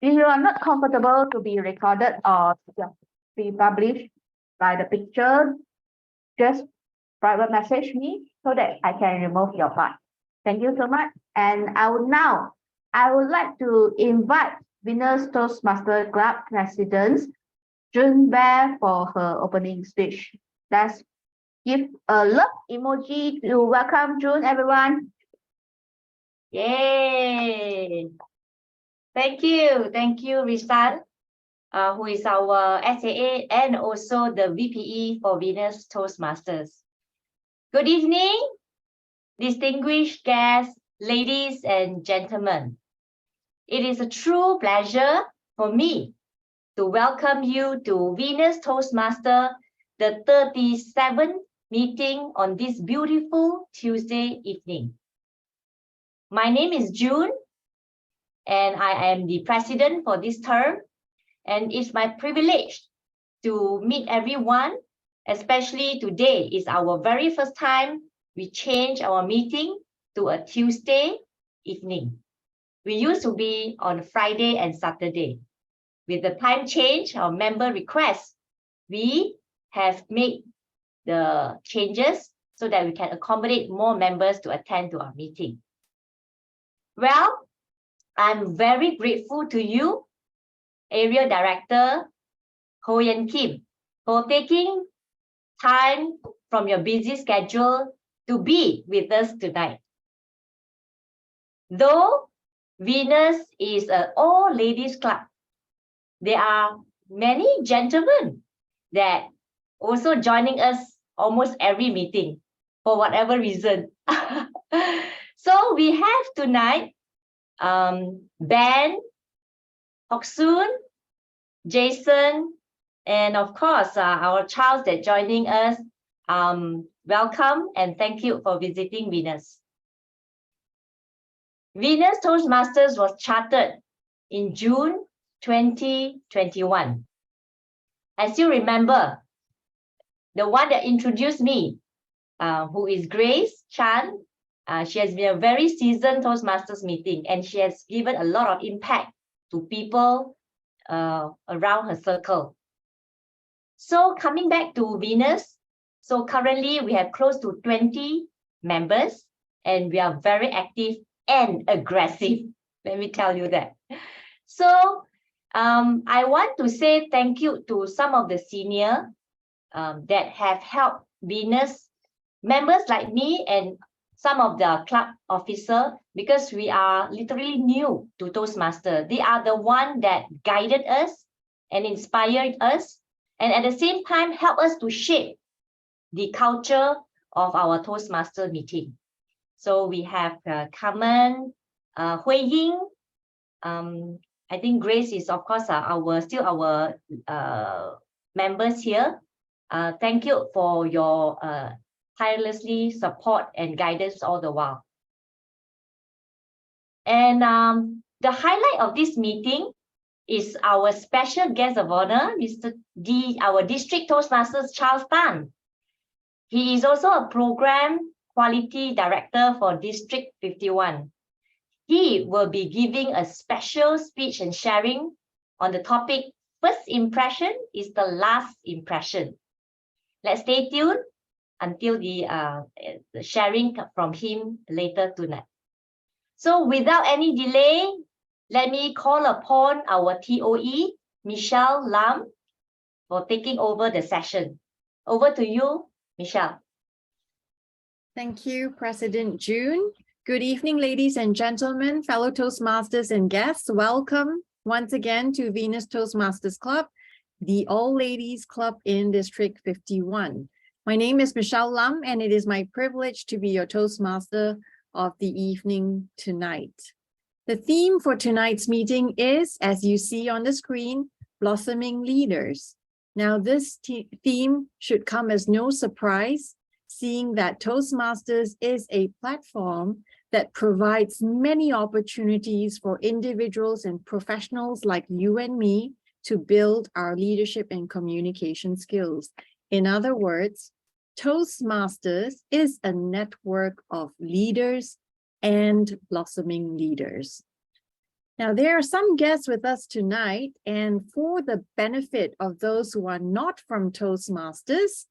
If you are not comfortable to be recorded or be published by the picture, just private message me so that I can remove your part. Thank you so much. And I would like to invite Venus Toastmasters Club President June Bear for her opening speech. Let's give a love emoji to welcome June, everyone. Yay! Thank you, Risan, who is our SAA and also the VPE for Venus Toastmasters. Good evening, distinguished guests, ladies and gentlemen. It is a true pleasure for me to welcome you to Venus Toastmaster, the 37th meeting on this beautiful Tuesday evening. My name is June, and I am the president for this term, and it's my privilege to meet everyone, especially today is our very first time we change our meeting to a Tuesday evening. We used to be on Friday and Saturday. With the time change, our member request, we have made the changes so that we can accommodate more members to attend to our meeting. Well, I'm very grateful to you, Area Director Ho Yen Kim, for taking time from your busy schedule to be with us tonight. Though Venus is an all-ladies club, there are many gentlemen that also joining us almost every meeting for whatever reason. So we have tonight Ben, Hoksoon, Jason, and of course our Charles that joining us. Welcome and thank you for visiting Venus. Venus Toastmasters was chartered in June 2021. I still remember the one that introduced me, who is Grace Chan. She has been a very seasoned Toastmasters meeting, and she has given a lot of impact to people around her circle. So coming back to Venus, so currently we have close to 20 members, and we are very active and aggressive. Let me tell you that. So I want to say thank you to some of the senior that have helped Venus members like me and some of the club officer, because we are literally new to Toastmaster. They are the one that guided us and inspired us, and at the same time help us to shape the culture of our Toastmaster meeting. So we have Carmen, Hui Ying. I think Grace is of course still our members here. Thank you for your tirelessly support and guidance all the while. And the highlight of this meeting is our special guest of honor, Mr. D, our District Toastmasters Charles Tan. He is also a program quality director for District 51. He will be giving a special speech and sharing on the topic, first impression is the last impression. Let's stay tuned until the sharing from him later tonight. So without any delay, let me call upon our TOE, Michelle Lam, for taking over the session. Over to you, Michelle. Thank you, President June. Good evening, ladies and gentlemen, fellow Toastmasters and guests. Welcome once again to Venus Toastmasters Club, the all-ladies club in District 51. My name is Michelle Lam, and it is my privilege to be your Toastmaster of the evening tonight. The theme for tonight's meeting is, as you see on the screen, blossoming leaders. Now, this theme should come as no surprise, seeing that Toastmasters is a platform that provides many opportunities for individuals and professionals like you and me to build our leadership and communication skills. In other words, Toastmasters is a network of leaders and blossoming leaders. Now, there are some guests with us tonight, and for the benefit of those who are not from Toastmasters,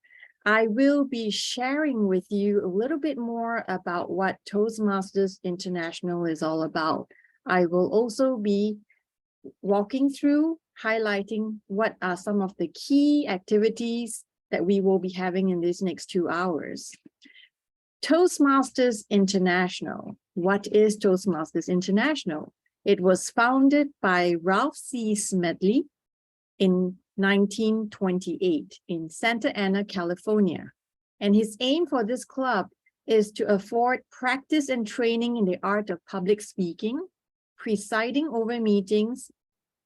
I will be sharing with you a little bit more about what Toastmasters International is all about. I will also be walking through, highlighting what are some of the key activities that we will be having in these next 2 hours. Toastmasters International. What is Toastmasters International? It was founded by Ralph C. Smedley in 1928 in Santa Ana, California. And his aim for this club is to afford practice and training in the art of public speaking, presiding over meetings,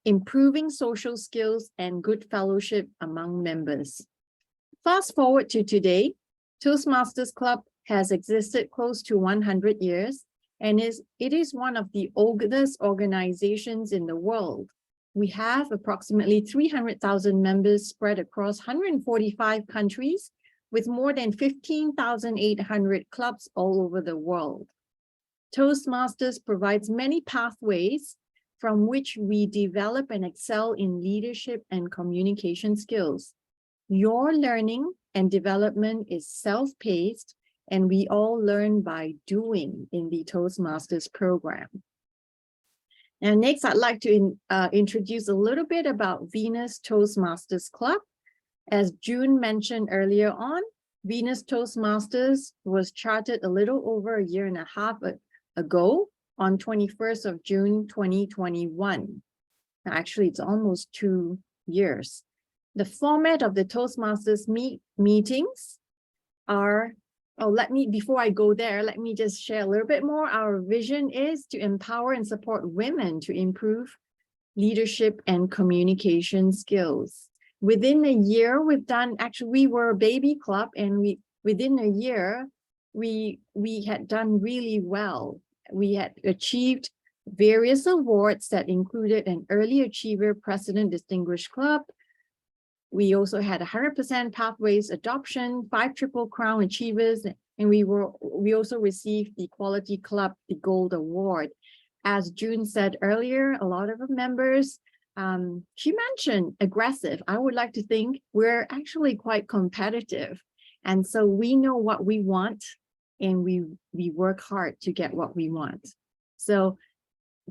improving social skills, and good fellowship among members. Fast forward to today, Toastmasters Club has existed close to 100 years, and it is one of the oldest organizations in the world. We have approximately 300,000 members spread across 145 countries, with more than 15,800 clubs all over the world. Toastmasters provides many pathways from which we develop and excel in leadership and communication skills. Your learning and development is self-paced, and we all learn by doing in the Toastmasters program. And next, I'd like to introduce a little bit about Venus Toastmasters Club. As June mentioned earlier on, Venus Toastmasters was chartered a little over 1.5 years ago on 21st of June, 2021. Actually, it's almost 2 years. The format of the Toastmasters meetings are, before I go there, let me just share a little bit more. Our vision is to empower and support women to improve leadership and communication skills. Within a year, we were a baby club, and within a year, we had done really well. We had achieved various awards that included an Early Achiever President Distinguished Club. We also had 100% Pathways Adoption, 5 Triple Crown Achievers, and we also received the Quality Club, the Gold Award. As June said earlier, a lot of the members, she mentioned aggressive. I would like to think we're actually quite competitive. And so we know what we want, and we work hard to get what we want. So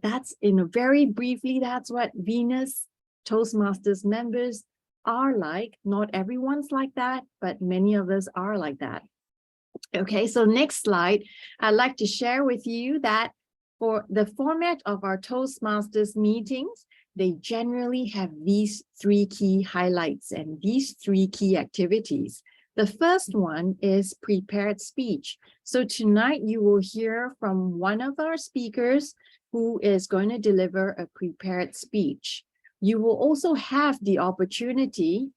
that's, very briefly, that's what Venus Toastmasters members are like. Not everyone's like that, but many of us are like that. Okay, so next slide, I'd like to share with you that for the format of our Toastmasters meetings, they generally have these 3 key highlights and these 3 key activities. The first one is prepared speech. So tonight you will hear from one of our speakers who is going to deliver a prepared speech. You will also have the opportunity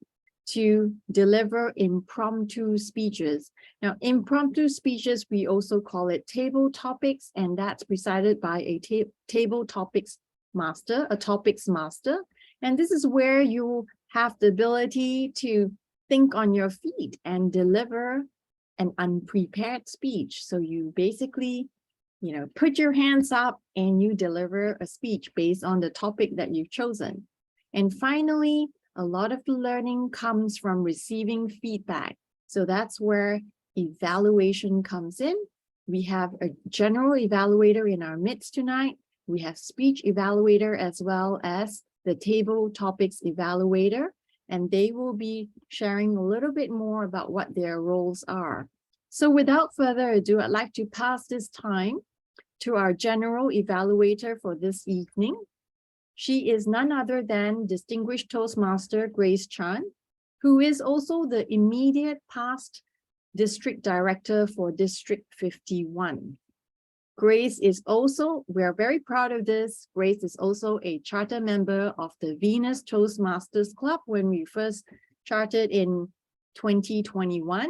to deliver impromptu speeches. Now, impromptu speeches, we also call it table topics, and that's presided by a table topics master, a topics master. And this is where you have the ability to think on your feet and deliver an unprepared speech. So you basically, put your hands up and you deliver a speech based on the topic that you've chosen. And finally, a lot of the learning comes from receiving feedback. So that's where evaluation comes in. We have a general evaluator in our midst tonight. We have speech evaluator as well as the table topics evaluator, and they will be sharing a little bit more about what their roles are. So without further ado, I'd like to pass this time to our general evaluator for this evening. She is none other than Distinguished Toastmaster Grace Chan, who is also the immediate past District Director for District 51. Grace is also, we're very proud of this, Grace is also a charter member of the Venus Toastmasters Club when we first chartered in 2021.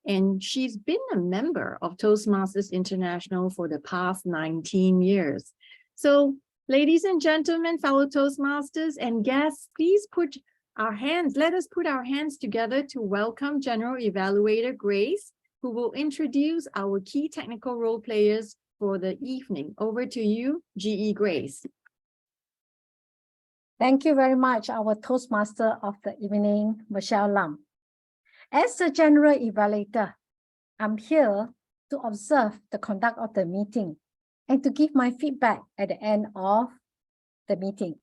And she's been a member of Toastmasters International for the past 19 years. So, ladies and gentlemen, fellow Toastmasters and guests, please let us put our hands together to welcome General Evaluator Grace, who will introduce our key technical role players for the evening. Over to you, GE Grace. Thank you very much, our Toastmaster of the evening, Michelle Lam. As the general evaluator, I'm here to observe the conduct of the meeting and to give my feedback at the end of the meeting.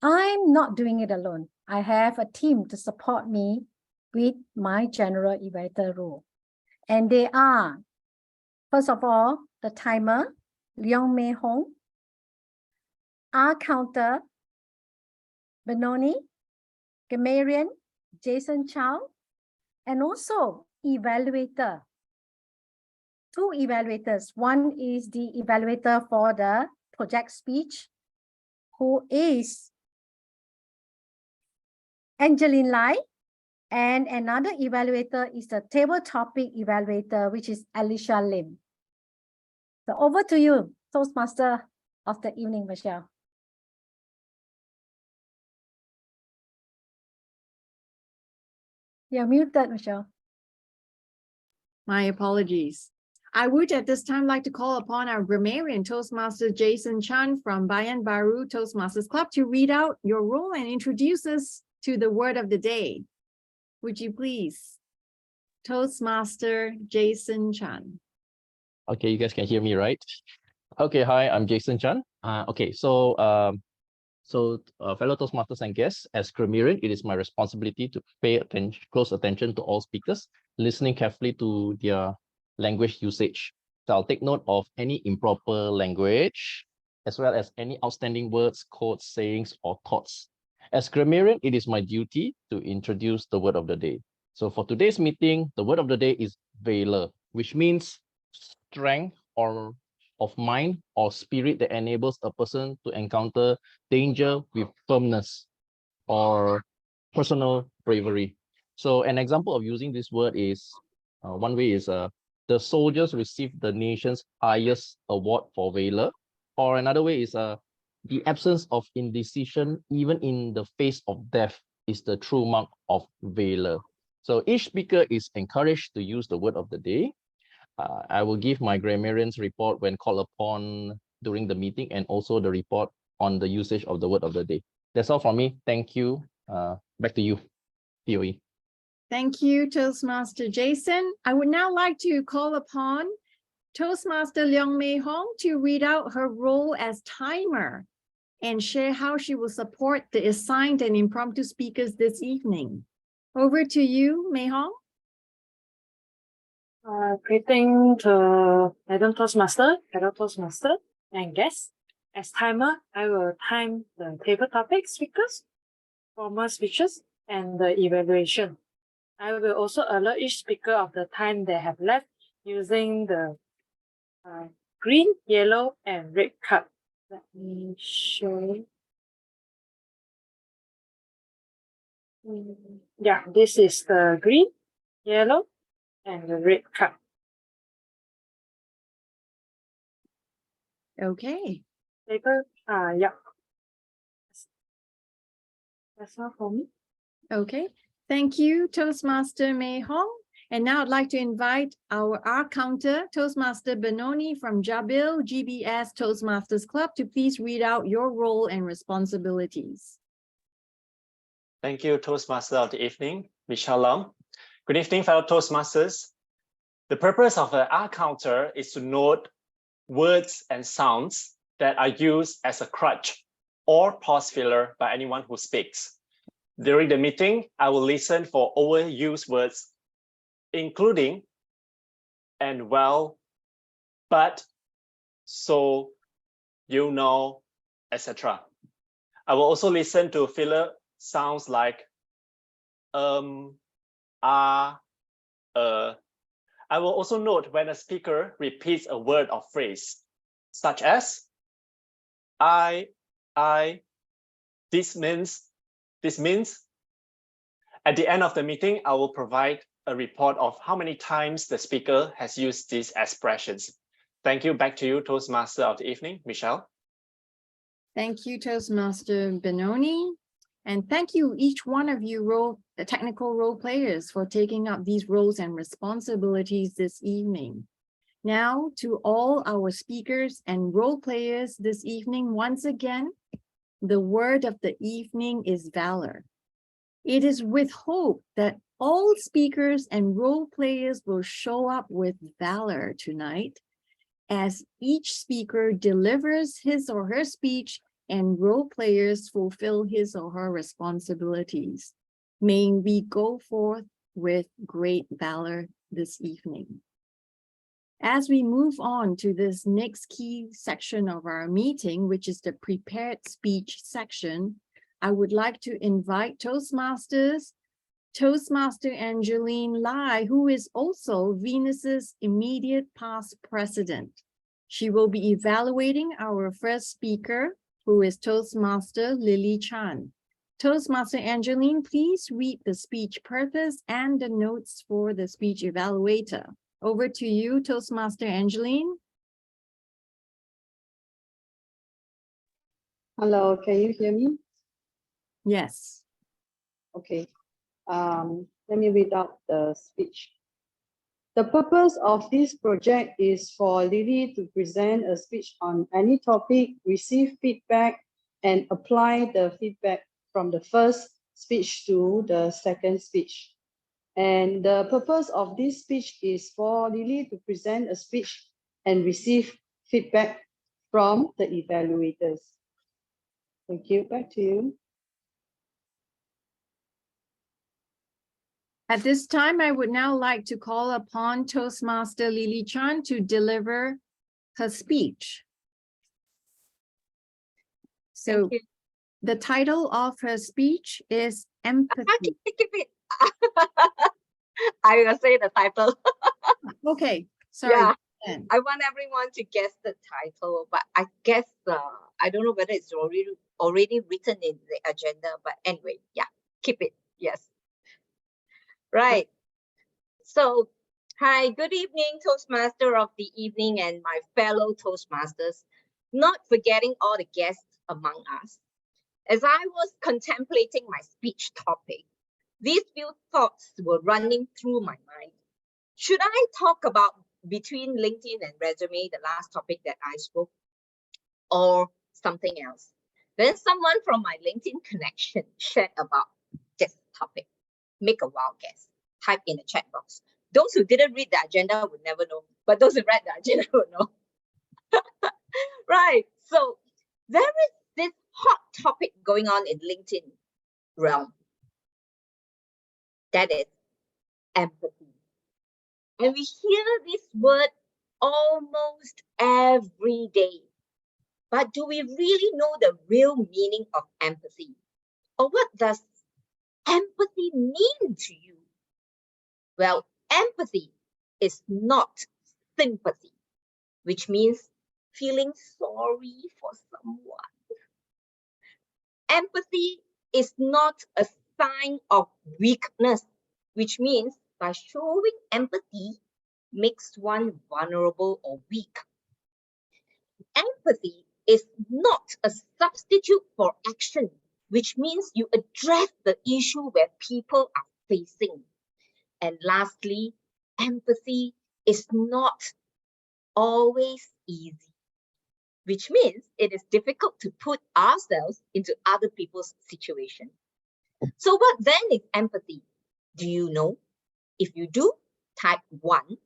I'm not doing it alone. I have a team to support me with my general evaluator role. And they are, first of all, the timer, Leong Mei Hong, our counter, Benoni, Gamarian, Jason Chow, and also evaluator. Two evaluators. One is the evaluator for the project speech, who is Angeline Lai, and another evaluator is the table topic evaluator, which is Alicia Lim. So over to you, Toastmaster of the evening, Michelle. You're muted, Michelle. My apologies. I would at this time like to call upon our grammarian Toastmaster Jason Chan from Bayan Baru Toastmasters Club to read out your role and introduce us to the word of the day. Would you please? Toastmaster Jason Chan. Okay, you guys can hear me, right? Okay, hi, I'm Jason Chan. Fellow Toastmasters and guests, as grammarian, it is my responsibility to pay close attention to all speakers, listening carefully to their language usage. So I'll take note of any improper language, as well as any outstanding words, quotes, sayings, or thoughts. As grammarian, it is my duty to introduce the word of the day. So for today's meeting, the word of the day is valor, which means strength or of mind or spirit that enables a person to encounter danger with firmness or personal bravery. So an example of using this word is, one way is the soldiers received the nation's highest award for valor, or another way is the absence of indecision even in the face of death is the true mark of valor. So each speaker is encouraged to use the word of the day. I will give my grammarian's report when called upon during the meeting, and also the report on the usage of the word of the day. That's all from me. Thank you. Back to you, POE. Thank you, Toastmaster Jason. I would now like to call upon Toastmaster Leong Mei Hong to read out her role as timer and share how she will support the assigned and impromptu speakers this evening. Over to you, Mei Hong. Greeting to Madam Toastmaster, fellow Toastmaster, and guests. As timer, I will time the table topic speakers, formal speeches, and the evaluation. I will also alert each speaker of the time they have left using the green, yellow, and red card. Let me show. Yeah, this is the green, yellow, and the red card. Okay. Paper, yeah. That's all for me. Okay. Thank you, Toastmaster Mei Hong. And now I'd like to invite our counter, Toastmaster Benoni from Jabil GBS Toastmasters Club, to please read out your role and responsibilities. Thank you, Toastmaster of the evening, Michelle Lam. Good evening, fellow Toastmasters. The purpose of the R counter is to note words and sounds that are used as a crutch or pause filler by anyone who speaks. During the meeting, I will listen for overused words, including and well, but, so, you know, etc. I will also listen to filler sounds like I will also note when a speaker repeats a word or phrase, such as this means. At the end of the meeting, I will provide a report of how many times the speaker has used these expressions. Thank you. Back to you, Toastmaster of the evening, Michelle. Thank you, Toastmaster Benoni. And thank you, each one of you technical role players, for taking up these roles and responsibilities this evening. Now, to all our speakers and role players this evening, once again, The word of the evening is valor. It is with hope that all speakers and role players will show up with valor tonight as each speaker delivers his or her speech and role players fulfill his or her responsibilities. May we go forth with great valor this evening. As we move on to this next key section of our meeting, which is the prepared speech section, I would like to invite Toastmaster Angeline Lai, who is also Venus's immediate past president. She will be evaluating our first speaker, who is Toastmaster Lily Chan. Toastmaster Angeline, please read the speech purpose and the notes for the speech evaluator. Over to you, Toastmaster Angeline. Hello, can you hear me? Yes. Okay. Let me read out the speech. The purpose of this project is for Lily to present a speech on any topic, receive feedback, and apply the feedback from the first speech to the second speech. And the purpose of this speech is for Lily to present a speech and receive feedback from the evaluators. Thank you. Back to you. At this time, I would now like to call upon Toastmaster Lily Chan to deliver her speech. So the title of her speech is Empathy. I will say the title. Okay, sorry. Yeah. Then. I want everyone to guess the title, but I guess I don't know whether it's already written in the agenda, but anyway, yeah, keep it. Yes. Right. So, hi, good evening, Toastmaster of the evening and my fellow Toastmasters, not forgetting all the guests among us. As I was contemplating my speech topic, these few thoughts were running through my mind. Should I talk about between LinkedIn and resume, the last topic that I spoke, or something else? Then someone from my LinkedIn connection shared about this topic. Make a wild guess. Type in the chat box. Those who didn't read the agenda would never know, but those who read the agenda would know. Right. So there is this hot topic going on in LinkedIn realm. That is empathy. And we hear this word almost every day. But do we really know the real meaning of empathy? Or what does empathy mean to you? Well, empathy is not sympathy, which means feeling sorry for someone. Empathy is not a sign of weakness, which means by showing empathy makes one vulnerable or weak. Empathy is not a substitute for action, which means you address the issue where people are facing. And lastly, empathy is not always easy, which means it is difficult to put ourselves into other people's situation. So what then is empathy? Do you know? If you do, type 1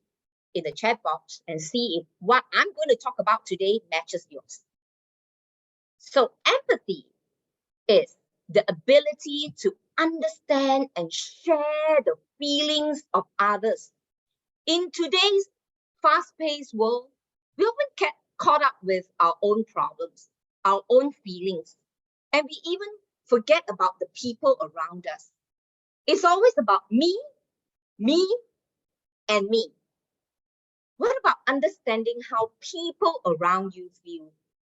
in the chat box and see if what I'm going to talk about today matches yours. So empathy is the ability to understand and share the feelings of others. In today's fast-paced world, we often get caught up with our own problems, our own feelings, and we even forget about the people around us. It's always about me, and me. What about understanding how people around you feel?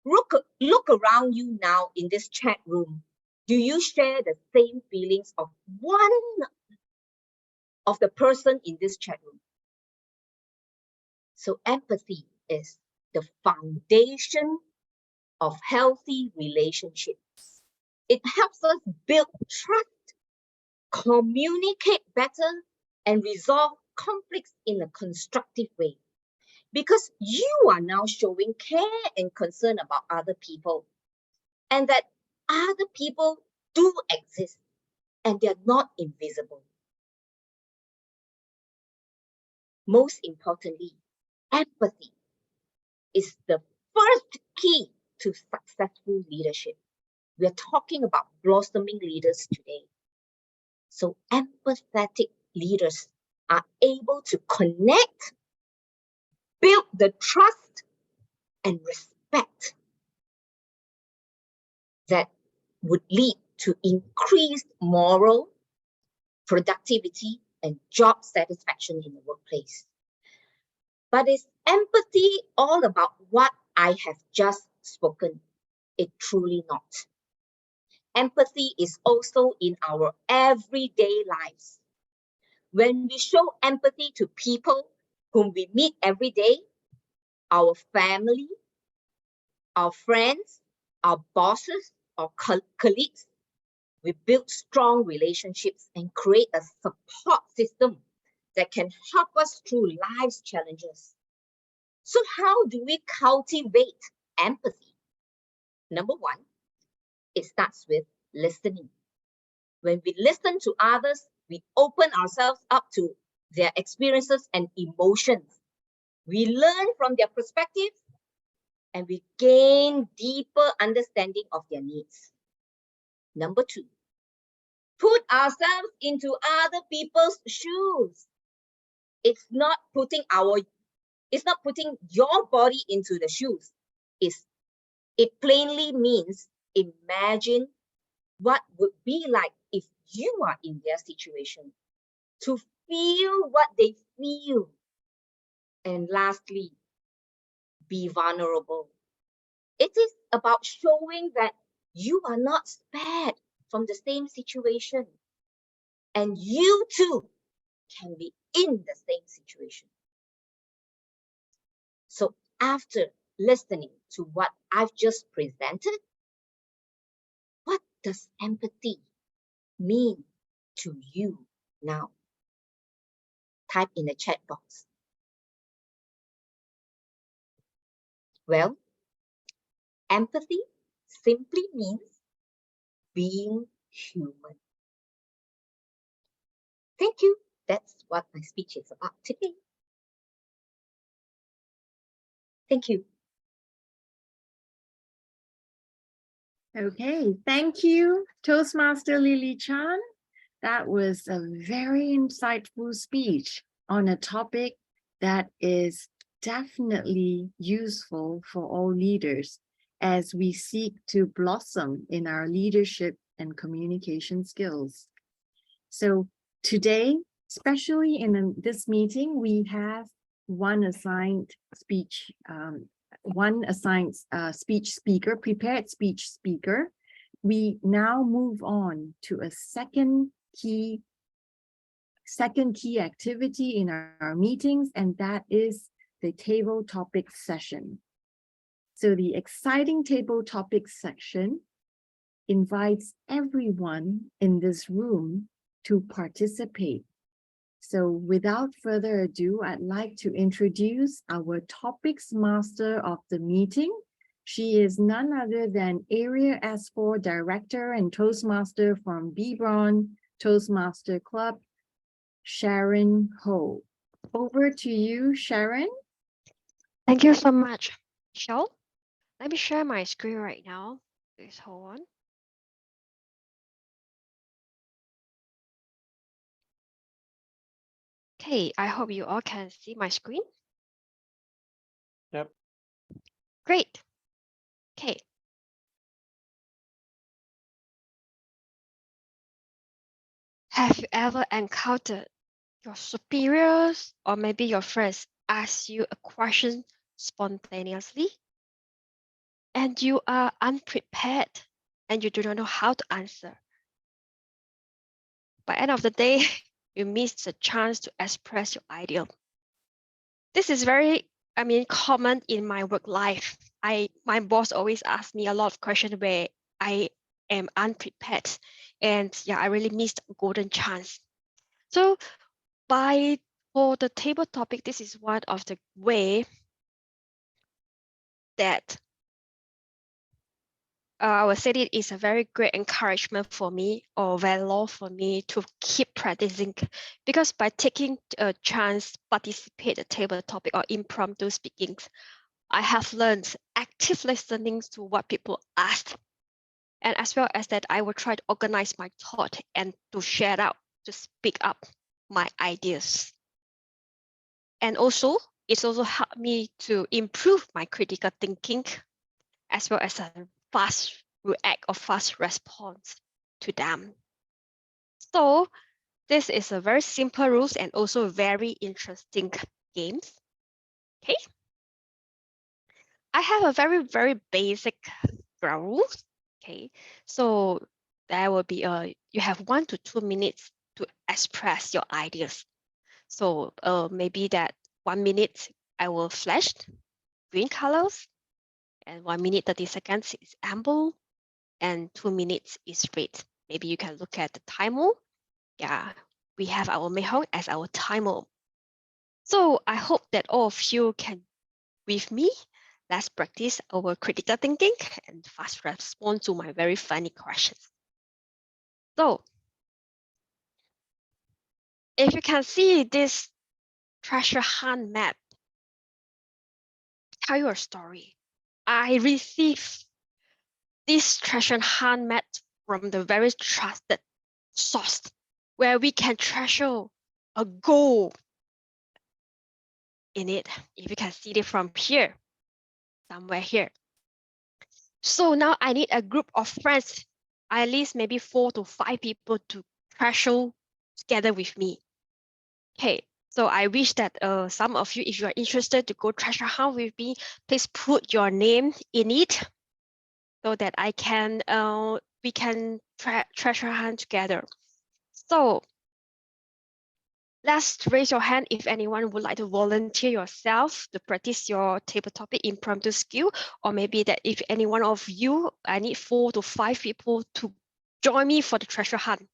Look around you now in this chat room. Do you share the same feelings of one of the person in this chat room? So empathy is the foundation of healthy relationships. It helps us build trust, communicate better, and resolve conflicts in a constructive way. Because you are now showing care and concern about other people, and that other people do exist and they're not invisible. Most importantly, empathy is the first key to successful leadership. We're talking about blossoming leaders today. So empathetic leaders are able to connect, build the trust and respect that would lead to increased moral, productivity, and job satisfaction in the workplace. But is empathy all about what I have just spoken? It truly not. Empathy is also in our everyday lives. When we show empathy to people whom we meet every day, our family, our friends, our bosses, our colleagues, we build strong relationships and create a support system that can help us through life's challenges. So how do we cultivate empathy? Number one, it starts with listening. When we listen to others, we open ourselves up to their experiences and emotions. We learn from their perspectives and we gain deeper understanding of their needs. Number two, put ourselves into other people's shoes. It's not putting your body into the shoes. It plainly means imagine what would be like if you are in their situation, to feel what they feel. And lastly, be vulnerable. It is about showing that you are not spared from the same situation and you too can be in the same situation. So after listening to what I've just presented, what does empathy mean to you now? Type in the chat box. Well, empathy simply means being human. Thank you. That's what my speech is about today. Thank you. Okay, thank you, Toastmaster Lily Chan. That was a very insightful speech on a topic that is definitely useful for all leaders as we seek to blossom in our leadership and communication skills. So today, especially in this meeting, we have one assigned speech speaker, prepared speech speaker. We now move on to a second key activity in our meetings, and that is the table topic session. So the exciting table topic section invites everyone in this room to participate. So without further ado, I'd like to introduce our topics master of the meeting. She is none other than Area S4 Director and Toastmaster from Bebron Toastmaster Club, Sharon Ho. Over to you, Sharon. Thank you so much, Michelle. Let me share my screen right now. Please hold on. Okay, I hope you all can see my screen. Yep. Great. Okay. Have you ever encountered your superiors or maybe your friends ask you a question spontaneously and you are unprepared and you do not know how to answer? By the end of the day, you miss the chance to express your idea. This is very, common in my work life. My boss always asks me a lot of questions where I am unprepared, and I really missed a golden chance. So for the table topic, this is one of the way that I would say it is a very great encouragement for me or valor for me to keep practicing, because by taking a chance participate a table topic or impromptu speakings, I have learned active listening to what people asked, and as well as that I will try to organize my thought and to share out, to speak up my ideas. And also, it's also helped me to improve my critical thinking, as well as a fast react or fast response to them. So this is a very simple rules and also very interesting games. Okay. I have a very basic ground rules. Okay. So there will be you have 1 to 2 minutes to express your ideas. So maybe that 1 minute I will flash green colors, and 1 minute 30 seconds is amber, and 2 minutes is red. Maybe you can look at the timer. Yeah, we have our Mehong as our timer. So I hope that all of you can with me. Let's practice our critical thinking and fast respond to my very funny questions. So if you can see this treasure hunt map, tell you a story. I received this treasure hunt map from the very trusted source where we can treasure a gold in it. If you can see it from here, somewhere here. So now I need a group of friends, at least maybe 4 to 5 people to treasure together with me. Okay, so I wish that some of you, if you are interested to go treasure hunt with me, please put your name in it so that I can we can treasure hunt together. So let's raise your hand if anyone would like to volunteer yourself to practice your table topic impromptu skill, or maybe that if any one of you, I need 4 to 5 people to join me for the treasure hunt.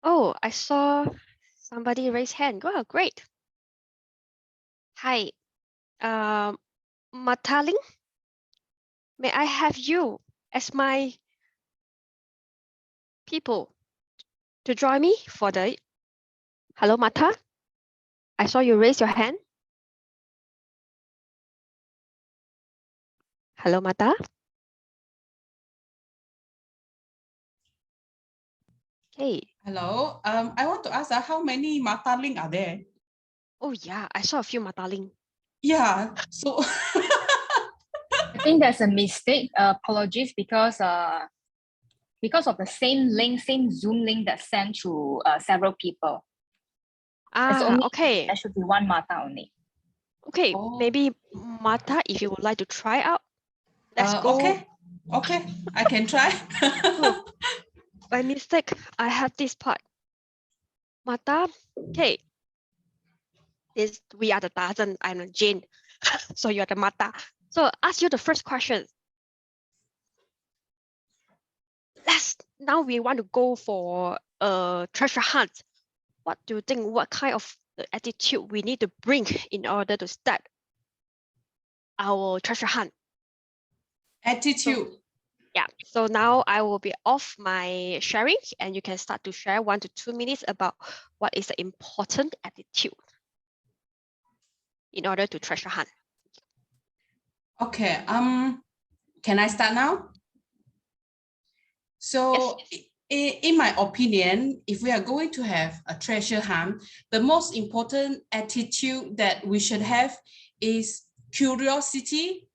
Oh, I saw somebody raise hand. Wow, great. Hi, Mataling, may I have you as my people to join me for the, hello, Mata? I saw you raise your hand. Hello, Mata? Hey. Hello. I want to ask how many Mataling are there? Oh yeah, I saw a few Mataling. Yeah. So I think there's a mistake. Apologies because of the same link, same Zoom link that's sent to several people. It's only, Okay. there should be one Mata only. Okay, maybe Mata, if you would like to try out, let's go. Okay, I can try. Oh, by mistake, I have this part. Mata, okay. This we are the Tarzan, I'm the Jane. So you're the Mata. So ask you the first question. Now we want to go for a treasure hunt. What do you think? What kind of attitude we need to bring in order to start our treasure hunt? Attitude. So now I will be off my sharing, and you can start to share 1 to 2 minutes about what is the important attitude in order to treasure hunt. Okay. Can I start now? So yes. In my opinion, if we are going to have a treasure hunt, the most important attitude that we should have is curiosity.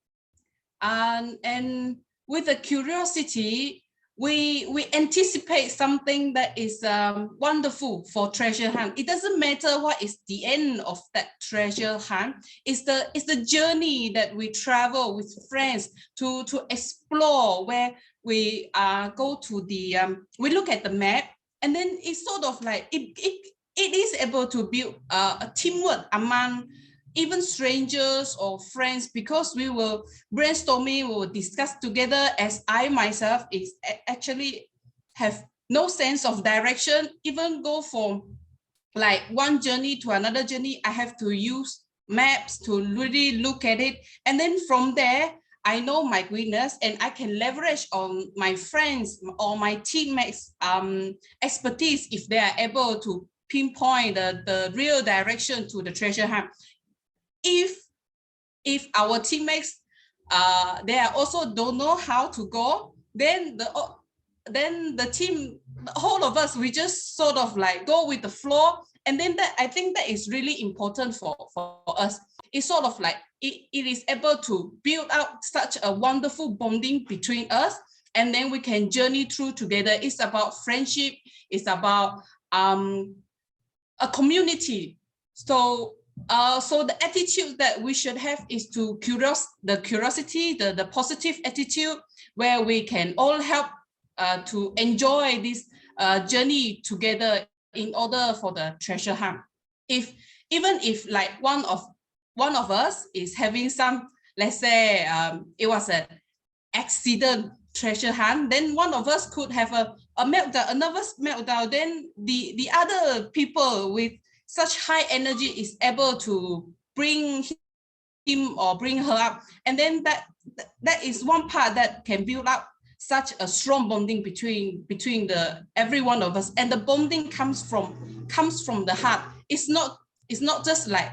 And with the curiosity, we anticipate something that is wonderful for treasure hunt. It doesn't matter what is the end of that treasure hunt. It's the journey that we travel with friends to explore, where we go to the we look at the map, and then it's sort of like it is able to build a teamwork among even strangers or friends, because we will brainstorming, we will discuss together, as I myself is actually have no sense of direction, even go from like one journey to another journey. I have to use maps to really look at it. And then from there, I know my weakness and I can leverage on my friends or my teammates' expertise if they are able to pinpoint the real direction to the treasure hunt. If our teammates they are also don't know how to go, then the team, the whole of us, we just sort of like go with the flow. And then that, I think that is really important for us. It's sort of like it is able to build out such a wonderful bonding between us, and then we can journey through together. It's about friendship. It's about a community. So the attitude that we should have is to curiosity, the positive attitude, where we can all help to enjoy this journey together in order for the treasure hunt. Even if like one of us is having some, let's say it was an accident treasure hunt, then one of us could have a meltdown, a nervous meltdown. Then the other people with such high energy is able to bring him or bring her up, and then that is one part that can build up such a strong bonding between the every one of us. And the bonding comes from the heart. It's not just like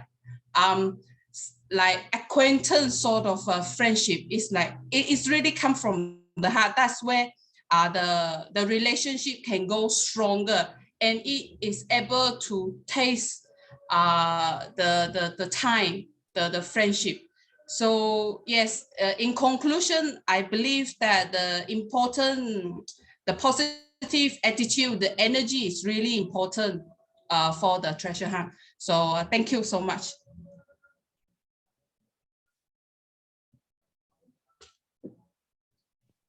acquaintance sort of friendship. It's like it's really come from the heart. That's where the relationship can go stronger, and it is able to taste the time, the friendship. So yes, in conclusion, I believe that the positive attitude, the energy is really important for the treasure hunt. So thank you so much.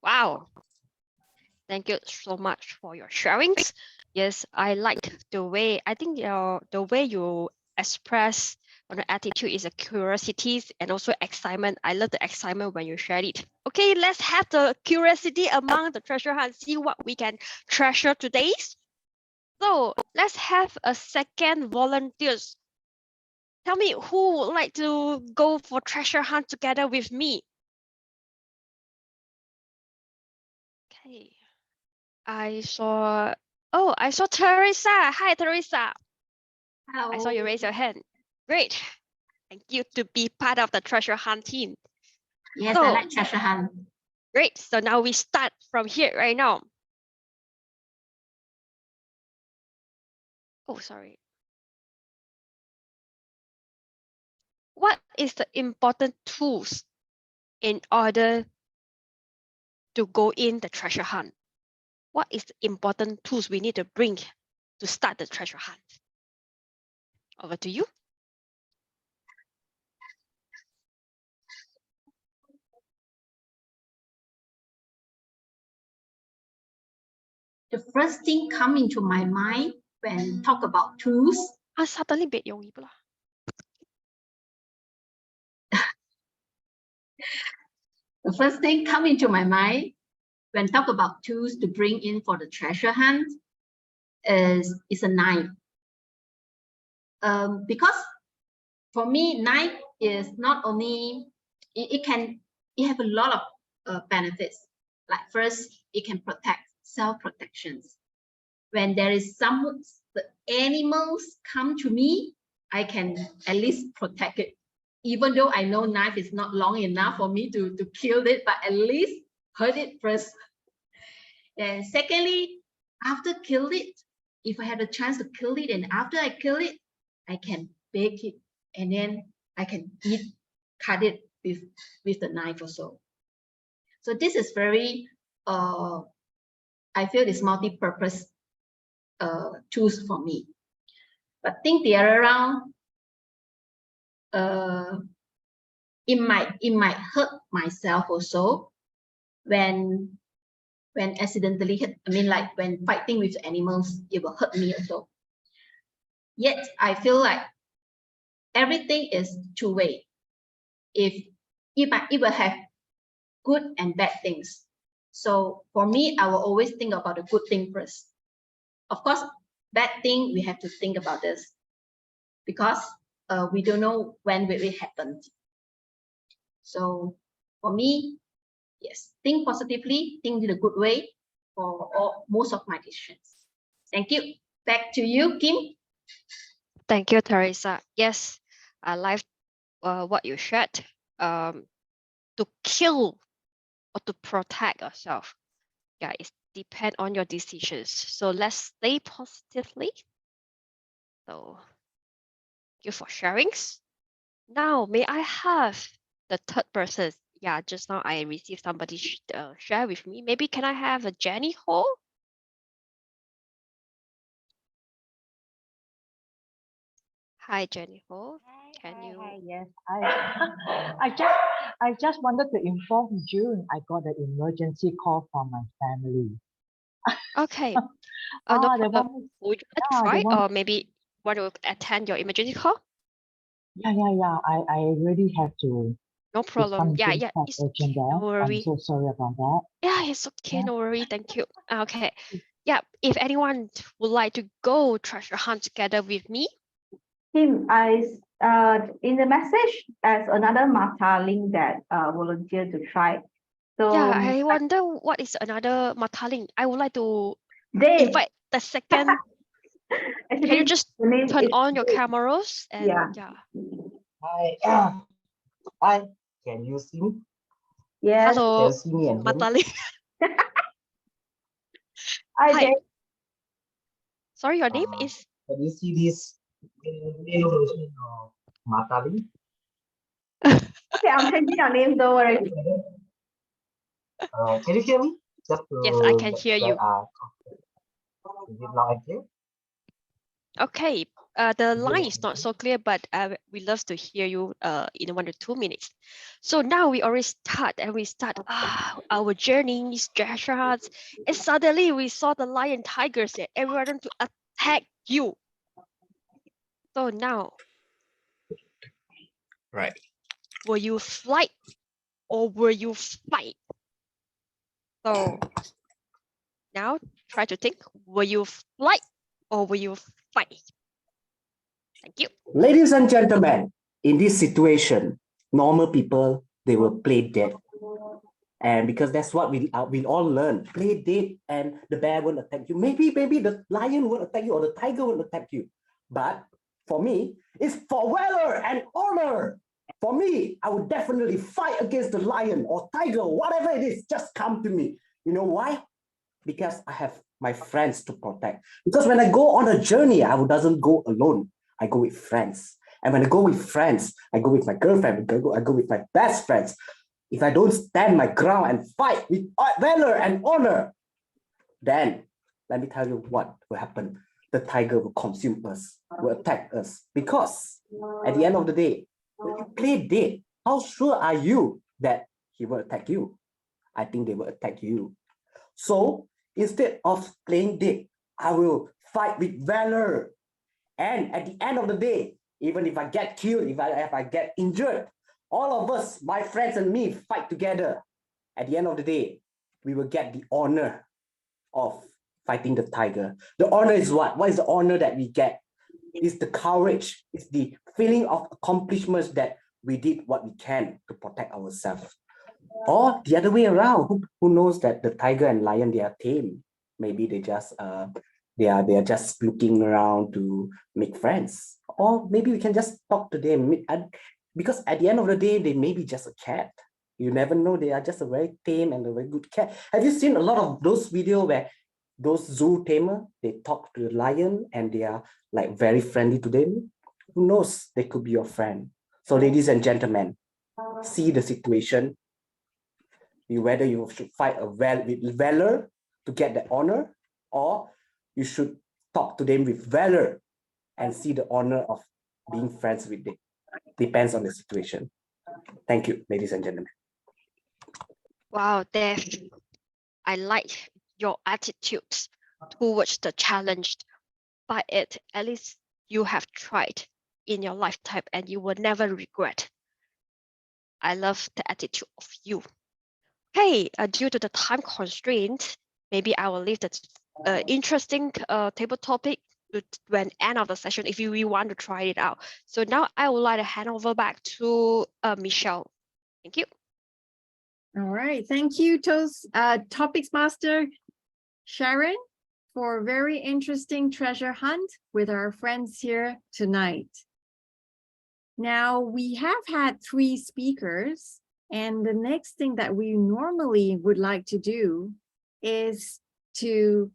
Wow. Thank you so much for your sharings. Yes, I like the way, I think the way you express on the attitude is a curiosity and also excitement. I love the excitement when you shared it. Okay, let's have the curiosity among the treasure hunt, see what we can treasure today. So let's have a second volunteers. Tell me who would like to go for treasure hunt together with me? Okay. I saw Teresa. Hi, Teresa. Hello. I saw you raise your hand. Great. Thank you to be part of the treasure hunt team. Yes, So, I like treasure hunt. Great. So now we start from here right now. Oh, sorry. What is the important tools in order to go in the treasure hunt? What is the important tools we need to bring to start the treasure hunt? Over to you. The first thing come into my mind when talk about tools. Suddenly bit容易不啦? The first thing come into my mind when talk about tools to bring in for the treasure hunt is a knife. Because for me, knife is not only it have a lot of benefits. Like first, it can protect self-protections. When there is the animals come to me, I can at least protect it. Even though I know knife is not long enough for me to kill it, but at least hurt it first. And secondly, after kill it, if I have a chance to kill it, and after I kill it, I can bake it, and then I can cut it with the knife also. So this is very, I feel it's multi-purpose tools for me. But think the other round, it might hurt myself also when accidentally hit. I mean, like when fighting with animals, it will hurt me also. Yet I feel like everything is two-way. It will have good and bad things. So for me, I will always think about the good thing first. Of course, bad thing, we have to think about this, because we don't know when will it happen. So for me, yes, think positively, think in a good way for most of my decisions. Thank you. Back to you, Kim. Thank you, Teresa. Yes, I like what you shared. To kill or to protect yourself, yeah, it depends on your decisions. So let's stay positively. So thank you for sharing. Now, may I have the third person? Yeah, just now I received somebody share with me. Maybe can I have a Jenny Ho? Hi, Jenny Ho. Can you? Hi, yes, I just wanted to inform June I got an emergency call from my family. Okay. No They problem. want me, Would you like to yeah, try, they want, or maybe want to attend your emergency call? yeah. I really have to No do problem. Yeah, something yeah. quite It's urgent okay. there. No I'm worry. so sorry about that. Yeah, it's okay. Yeah. No worry. Thank you. Okay. Yeah. If anyone would like to go treasure hunt together with me, Kim, in the message, there's another Mata link that volunteer to try. So yeah, I wonder what is another Mataling. I would like to they invite the second. Can you actually just the name turn is on your cameras and yeah. yeah. Hi, hi, can you see me? Yes. Can Hello, you see me and hear me? Mataling. Hi, Hi. Jay. Sorry, your name is. Can you see this male version of Matali? Okay, I'm changing your name. Don't worry. Can you hear me? Just Yes, I to can hear let you. is it loud and clear? Okay. The Is it line loud is and not clear? so clear, but we love to hear you in 1 to 2 minutes. So now we already start our journey, treasure hunts, and suddenly we saw the lion tigers and everyone to attack you. So now, Right. will you flight or will you fight? So now try to think, will you flight or will you fight? Thank you. Ladies and gentlemen, in this situation, normal people, they will play dead. And because that's what we all learn, play dead and the bear won't attack you. Maybe the lion won't attack you or the tiger won't attack you. But for me, it's for valor and honor. For me, I would definitely fight against the lion or tiger, whatever it is, just come to me. You know why? Because I have my friends to protect. Because when I go on a journey, I doesn't go alone. I go with friends. And when I go with friends, I go with my girlfriend, I go with my best friends. If I don't stand my ground and fight with valor and honor, then let me tell you what will happen. The tiger will consume us, will attack us. Because at the end of the day, when you play dead, how sure are you that he will attack you? I think they will attack you. So instead of playing dead, I will fight with valor. And at the end of the day, even if I get killed, if I get injured, all of us, my friends and me, fight together. At the end of the day, we will get the honor of fighting the tiger. The honor is what? What is the honor that we get? It's the courage. It's the feeling of accomplishments that we did what we can to protect ourselves. Or the other way around, who knows that the tiger and lion, they are tame. Maybe they are just looking around to make friends. Or maybe we can just talk to them. Because at the end of the day, they may be just a cat. You never know, they are just a very tame and a very good cat. Have you seen a lot of those videos where those zoo tamer, they talk to the lion and they are like very friendly to them? Who knows, they could be your friend. So ladies and gentlemen, see the situation. Whether you should fight with valor to get the honor, or you should talk to them with valor and see the honor of being friends with them. Depends on the situation. Thank you, ladies and gentlemen. Wow, Dev, I like your attitude towards the challenge. But at least you have tried in your lifetime and you will never regret. I love the attitude of you. Hey, due to the time constraint, maybe I will leave the interesting table topic when end of the session if you really want to try it out. So now I would like to hand over back to Michelle. Thank you. All right, thank you, Topics Master Sharon, for a very interesting treasure hunt with our friends here tonight. Now, we have had 3 speakers, and the next thing that we normally would like to do is to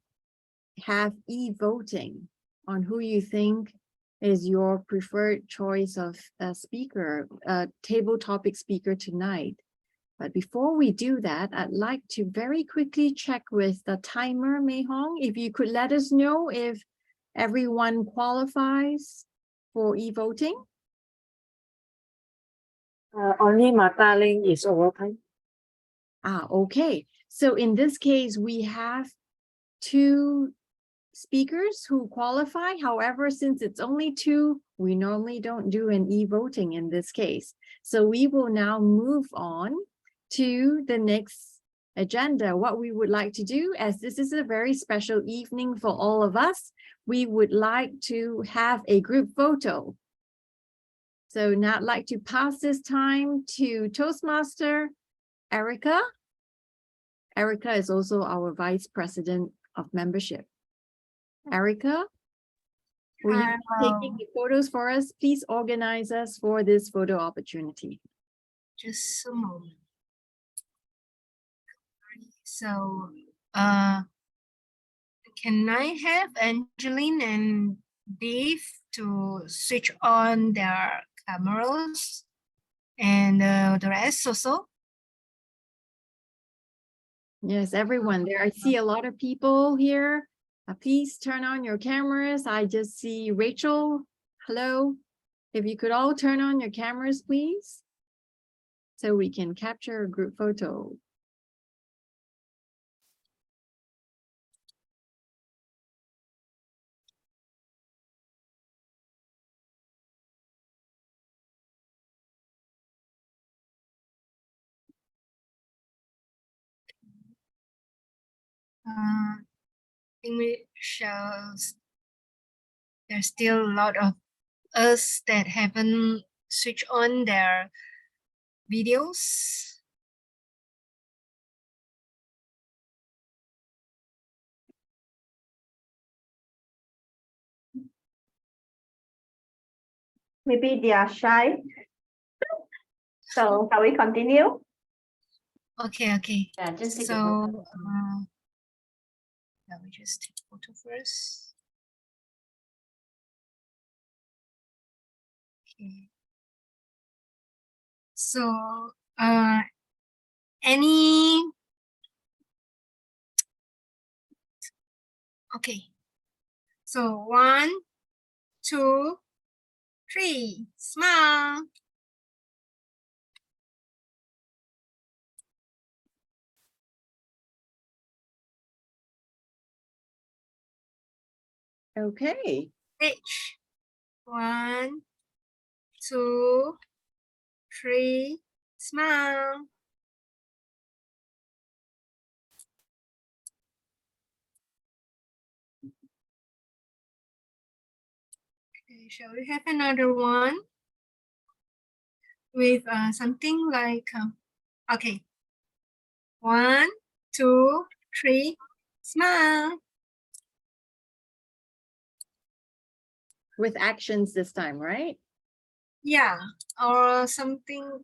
have e-voting on who you think is your preferred choice of a speaker, a table topic speaker tonight. But before we do that, I'd like to very quickly check with the timer, Mei Hong, if you could let us know if everyone qualifies for e-voting. Only Mata Ling is overtime. Okay. So in this case, we have 2 speakers who qualify. However, since it's only 2, we normally don't do an e-voting in this case. So we will now move on to the next agenda. What we would like to do, as this is a very special evening for all of us, we would like to have a group photo. So now I'd like to pass this time to Toastmaster Erica. Erica is also our Vice President of Membership. Erica, will you be taking the photos for us? Please organize us for this photo opportunity. Just a moment. So, can I have Angeline and Dave to switch on their cameras and the rest also? Yes, everyone there. I see a lot of people here. Please turn on your cameras. I just see Rachel. Hello. If you could all turn on your cameras, please, so we can capture a group photo. I think we shall. There's still a lot of us that haven't switched on their videos. Maybe they are shy. So shall we continue? Okay. Yeah, just take a So, photo. let me just take a photo first. Okay. So, okay. So 1, 2, 3, smile. Okay. H. 1, 2, 3, smile. Okay, shall we have another one with something like, okay. 1, 2, 3, smile. With actions this time, right? Yeah, or something.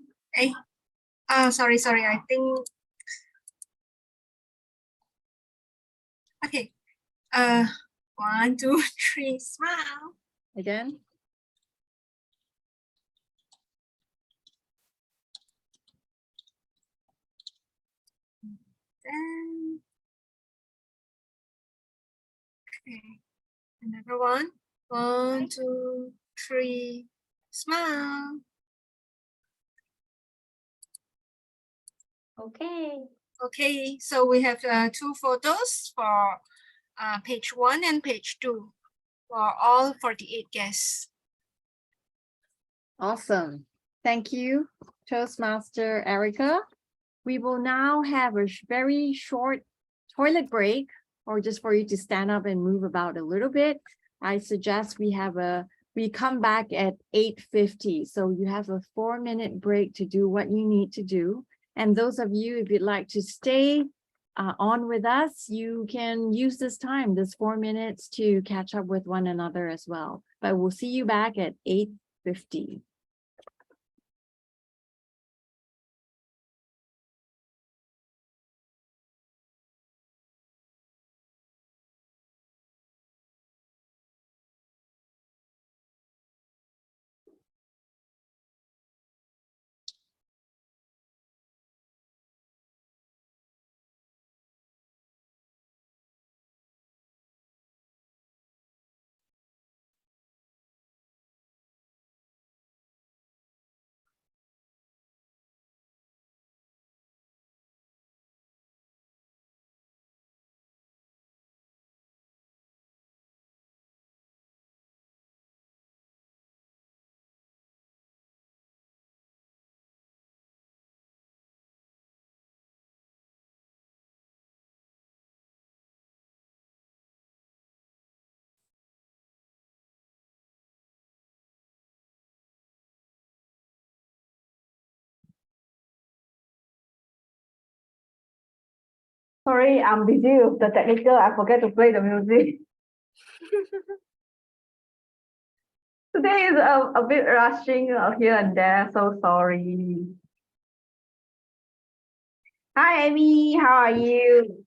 Sorry, I think. Okay. 1, 2, 3, smile. Again. Then, okay. Another one. 1, 2, 3, smile. Okay, so we have 2 photos for page 1 and page 2 for all 48 guests. Awesome. Thank you, Toastmaster Erica. We will now have a very short toilet break, or just for you to stand up and move about a little bit. I suggest we come back at 8:50. So you have a 4-minute break to do what you need to do. And those of you, if you'd like to stay on with us, you can use this time, this 4 minutes, to catch up with one another as well. But we'll see you back at 8:50. Sorry, I'm busy with the technical. I forget to play the music. Today is a bit rushing here and there, so sorry. Hi, Amy, how are you?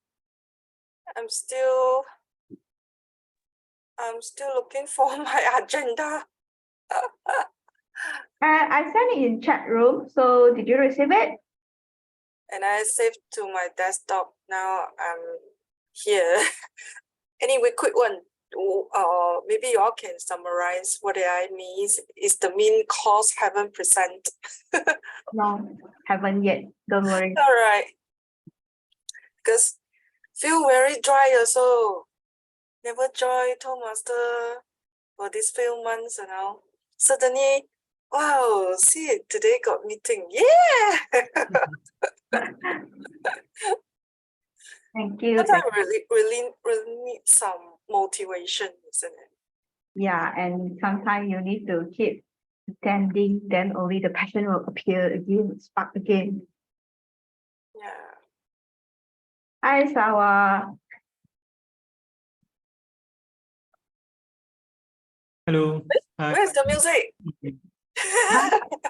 I'm still looking for my agenda. I sent it in chat room, so did you receive it? And I saved to my desktop. Now I'm here. Anyway, quick one. Maybe you all can summarize what I mean. Is the main course haven't present? No, haven't yet. Don't worry. All right. Because feel very dry also. Never joined Toastmaster for these few months, you know. Suddenly, wow, see, today got meeting. Yeah! Thank you. But I really need some motivation, isn't it? Yeah, and sometimes you need to keep attending, then only the passion will appear again, spark again. Yeah. Hi, Sawa. Hello. Hi. Where's the music?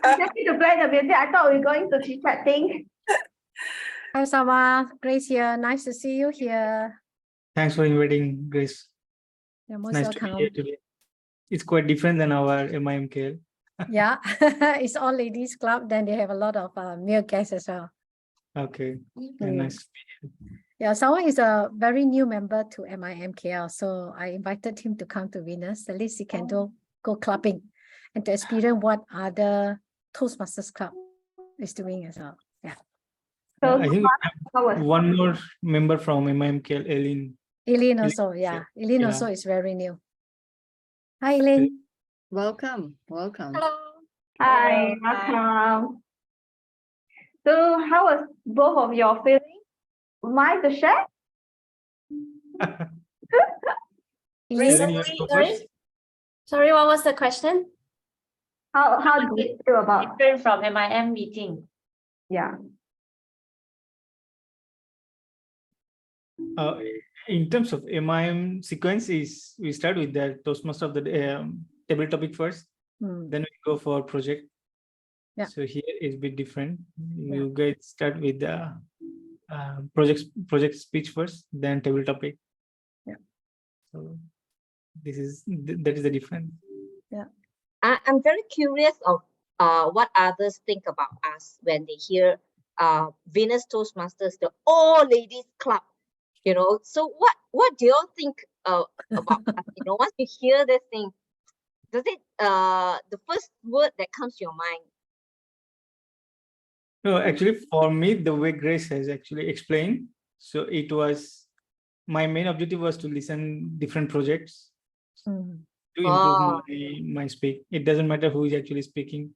I'm just to play the music. I thought we were going to chit chat thing. Hi, Sama. Grace here. Nice to see you here. Thanks for inviting, Grace. You're It's most nice to be welcome. here today. It's quite different than our MIMKL. Yeah, it's all ladies club. Then they have a lot of male guests as well. Okay. Yeah, nice to be here. Yeah, Sawa is a very new member to MIMKL, so I invited him to come to Venus. At least he can go clubbing and to experience what other Toastmasters Club is doing as well. Yeah. I think we have one more member from MIMKL, Eileen. Eileen also, yeah. Eileen also is very new. Hi, Eileen. Welcome, welcome. Hello. Hi, welcome. So how was both of your feeling? Mind to share? Sorry, what was the question? How do you feel about Return from MIM meeting? Yeah. In terms of MIM sequence is we start with the Toastmaster of the table topic first, then we go for project. Yeah. So here is a bit different. You guys start with the project speech first, then table topic. Yeah. So that is the difference. Yeah. I'm very curious of what others think about us when they hear Venus Toastmasters, the all ladies club. You know, so what do you all think about us? You know, once you hear this thing, does it the first word that comes to your mind? No, actually, for me, the way Grace has actually explained, so it was my main objective was to listen different projects to improve my speak. It doesn't matter who is actually speaking.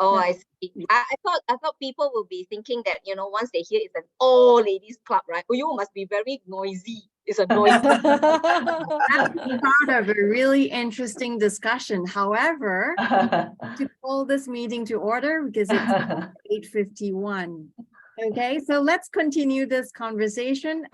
Oh, I see. I thought people will be thinking that, you know, once they hear it's an all ladies club, right? Oh, you must be very noisy. It's annoying. That's part of a really interesting discussion. However, to call this meeting to order because it's 8:51. Okay, so let's continue this conversation.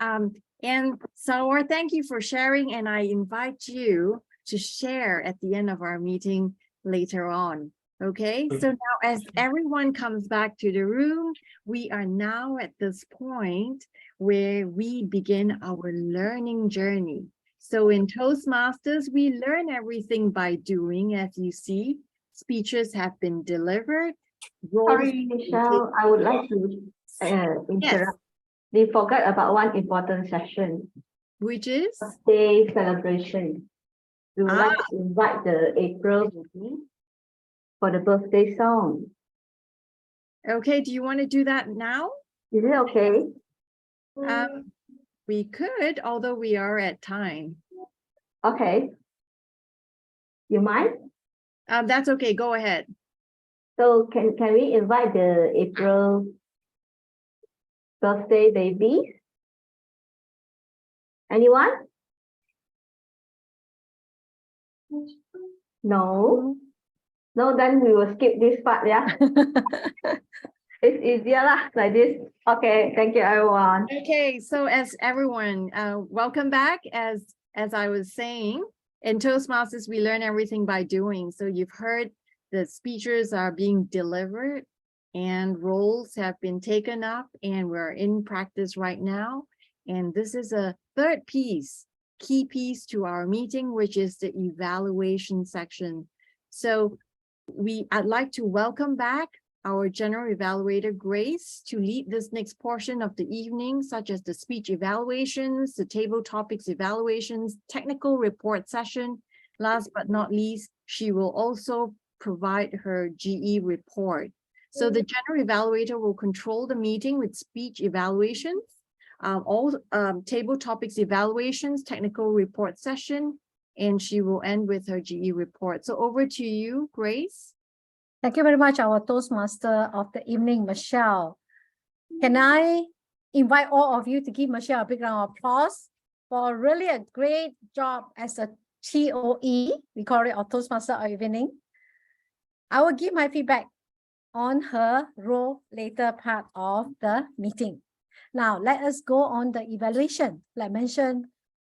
And Sawar, thank you for sharing, and I invite you to share at the end of our meeting later on. Okay, so now as everyone comes back to the room, we are now at this point where we begin our learning journey. So in Toastmasters, we learn everything by doing, as you see. Speeches have been delivered. Sorry, Michelle, I would like to interrupt. We forgot about one important session. Which is? Birthday celebration. We would like to invite the April meeting for the birthday song. Okay, do you want to do that now? Is it okay? We could, although we are at time. Okay. You mind? That's okay, go ahead. So can we invite the April birthday babies? Anyone? No. No, then we will skip this part, yeah. It's easier lah, like this. Okay, thank you everyone. Okay, so as everyone, welcome back. As I was saying, in Toastmasters, we learn everything by doing. So you've heard the speeches are being delivered and roles have been taken up and we're in practice right now. And this is a third piece, key piece to our meeting, which is the evaluation section. So I'd like to welcome back our general evaluator, Grace, to lead this next portion of the evening, such as the speech evaluations, the table topics evaluations, technical report session. Last but not least, she will also provide her GE report. So the general evaluator will control the meeting with speech evaluations, all table topics evaluations, technical report session, and she will end with her GE report. So over to you, Grace. Thank you very much, our Toastmaster of the evening, Michelle. Can I invite all of you to give Michelle a big round of applause for really a great job as a TOE, we call it our Toastmaster of evening. I will give my feedback on her role later part of the meeting. Now, let us go on the evaluation. Like mentioned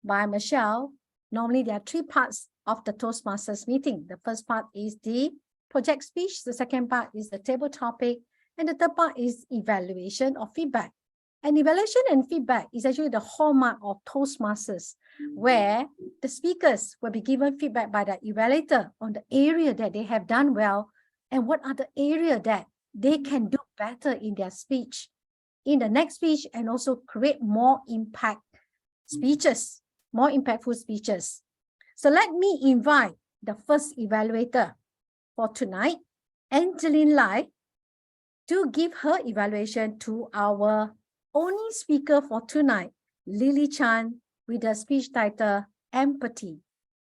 by Michelle, normally there are three parts of the Toastmasters meeting. The first part is the project speech. The second part is the table topic. And the third part is evaluation or feedback. And evaluation and feedback is actually the hallmark of Toastmasters, where the speakers will be given feedback by the evaluator on the area that they have done well and what are the area that they can do better in their speech, in the next speech, and also create more impact speeches, more impactful speeches. So let me invite the first evaluator for tonight, Angeline Lai, to give her evaluation to our only speaker for tonight, Lily Chan, with the speech title, Empathy.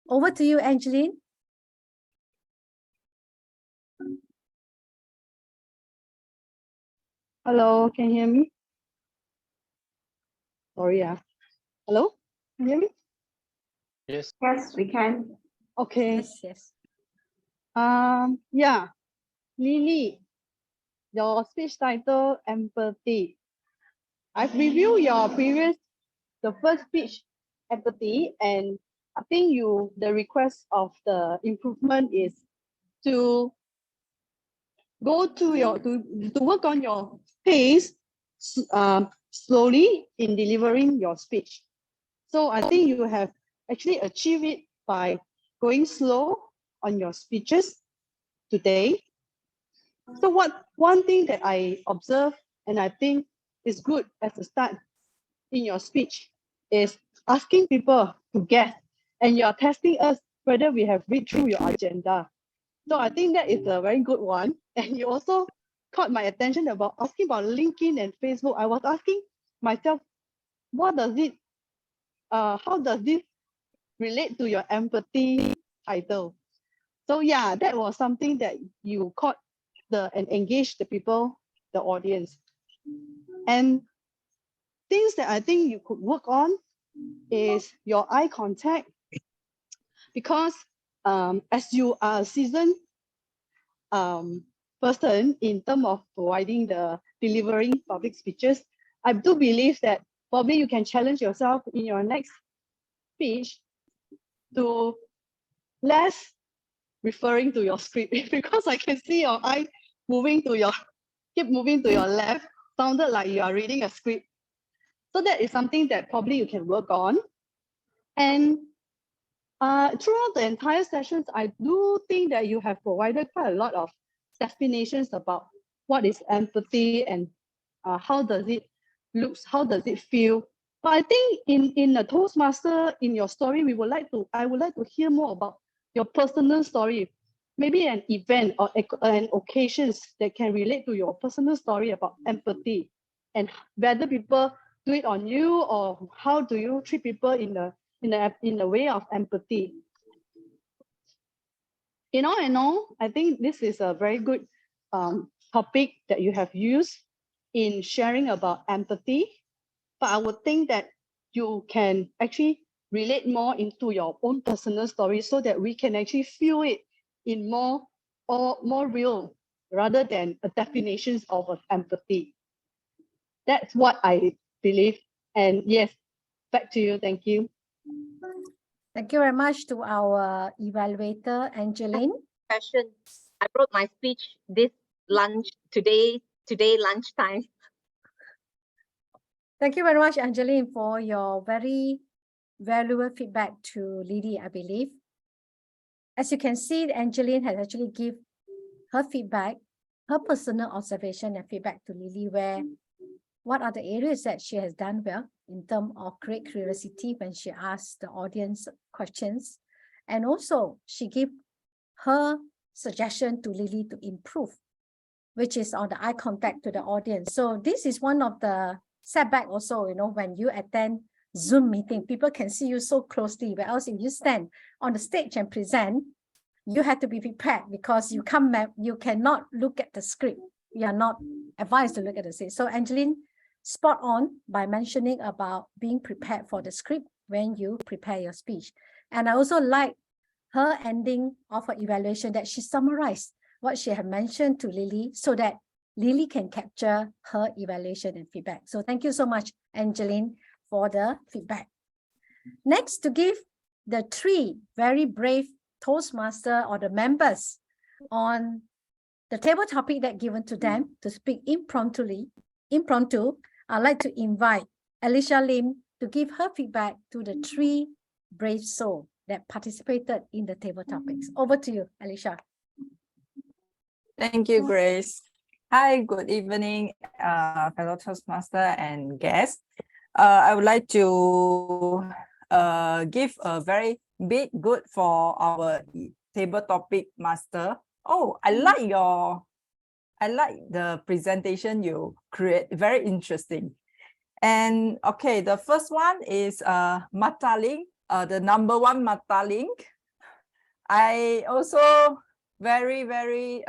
Over to you, Angeline. Hello, can you hear me? Sorry, hello, can you hear me? Yes. Yes, we can. Okay. Yes. Yeah, Lily, your speech title, Empathy. I've reviewed your the first speech, Empathy, and I think the request of the improvement is to go to work on your pace slowly in delivering your speech. So I think you have actually achieved it by going slow on your speeches today. So one thing that I observe and I think is good as a start in your speech is asking people to guess, and you're testing us whether we have read through your agenda. So I think that is a very good one. And you also caught my attention about asking about LinkedIn and Facebook. I was asking myself, what does it, how does this relate to your empathy title? So yeah, that was something that you caught and engaged the people, the audience. And things that I think you could work on is your eye contact, because as you are a seasoned person in terms of delivering public speeches, I do believe that probably you can challenge yourself in your next speech to less referring to your script, because I can see your eye keep moving to your left, sounded like you are reading a script. So that is something that probably you can work on. And throughout the entire sessions, I do think that you have provided quite a lot of definitions about what is empathy and how does it looks, how does it feel. But I think in the Toastmaster, in your story, I would like to hear more about your personal story, maybe an event or an occasions that can relate to your personal story about empathy, and whether people do it on you, or how do you treat people in the way of empathy. In all, I think this is a very good topic that you have used in sharing about empathy. But I would think that you can actually relate more into your own personal story, so that we can actually feel it in more real, rather than a definitions of empathy. That's what I believe. And yes, back to you. Thank you. Thank you very much to our evaluator, Angeline. Question. I wrote my speech today lunchtime. Thank you very much, Angeline, for your very valuable feedback to Lily, I believe. As you can see, Angeline has actually given her feedback, her personal observation and feedback to Lily, where what are the areas that she has done well in terms of great curiosity when she asked the audience questions. And also she gave her suggestion to Lily to improve, which is on the eye contact to the audience. So this is one of the setback also, when you attend Zoom meeting, people can see you so closely, but else if you stand on the stage and present, you have to be prepared, because you cannot look at the script. You are not advised to look at the script. So Angeline, spot on by mentioning about being prepared for the script when you prepare your speech. And I also like her ending of her evaluation, that she summarized what she had mentioned to Lily, so that Lily can capture her evaluation and feedback. So thank you so much, Angeline, for the feedback. Next, to give the 3 very brave Toastmaster or the members on the table topic that given to them to speak impromptu, I'd like to invite Alicia Lim to give her feedback to the 3 brave souls that participated in the table topics. Over to you, Alicia. Thank you, Grace. Hi, good evening, fellow Toastmaster and guests. I would like to give a very big good for our table topic master. Oh, I like the presentation you create, very interesting. And okay, the first one is Mataling, the number 1 Mataling. I also very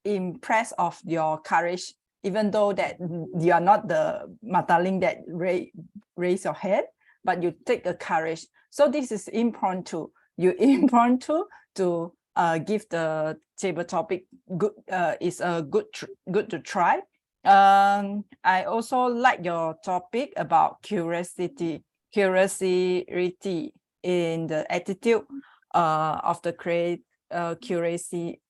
impressed of your courage, even though that you are not the Mataling that raise your head, but you take the courage. So this is impromptu. You impromptu to give the table topic good. Is a good to try. I also like your topic about curiosity in the attitude of the curiosity.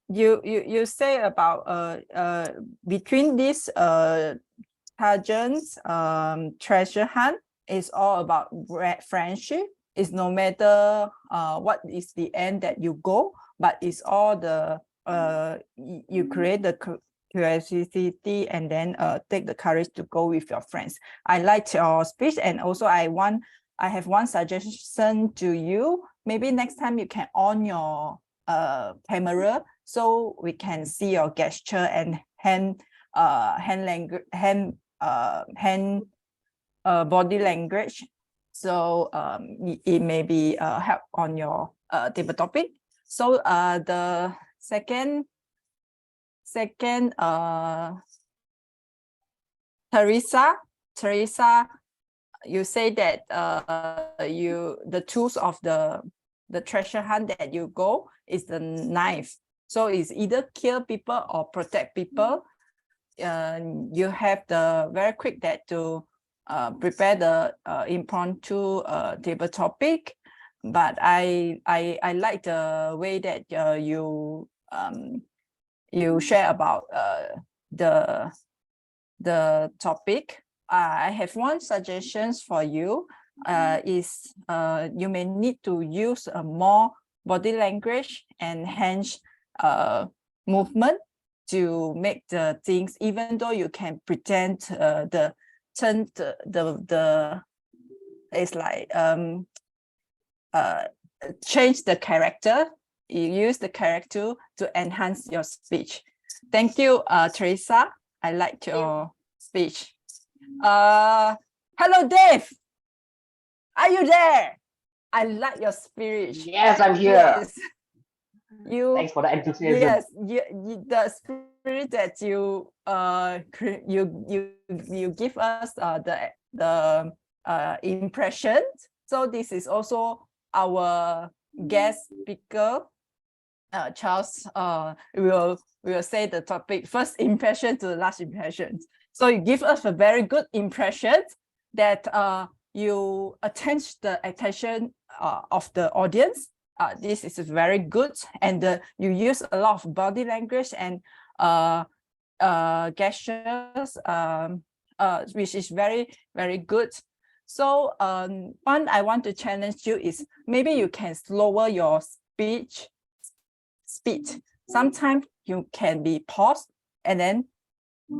You say about between these pageants, treasure hunt is all about friendship. It's no matter what is the end that you go, but it's all the you create the curiosity and then take the courage to go with your friends. I liked your speech, and also I have one suggestion to you. Maybe next time you can on your camera so we can see your gesture and hand body language. So it may be help on your table topic. So the second, Teresa, you say that the tools of the treasure hunt that you go is the knife. So it's either kill people or protect people. You have the very quick that to prepare the impromptu table topic, but I like the way that you share about the topic. I have one suggestions for you. Is you may need to use more body language and hands movement to make the things, even though you can pretend it's like change the character. You use the character to enhance your speech. Thank you, Teresa. I liked your speech. Hello, Dave. Are you there? I like your spirit. Yes, I'm here. Yes. Thanks for the enthusiasm. Yes, the spirit that you give us the impression. So this is also our guest speaker, Charles. We will say the topic first impression to the last impression. So you give us a very good impression that you attend the attention of the audience. This is very good, and you use a lot of body language and gestures, which is very, very good. So one I want to challenge you is maybe you can slower your speed. Sometimes you can be paused and then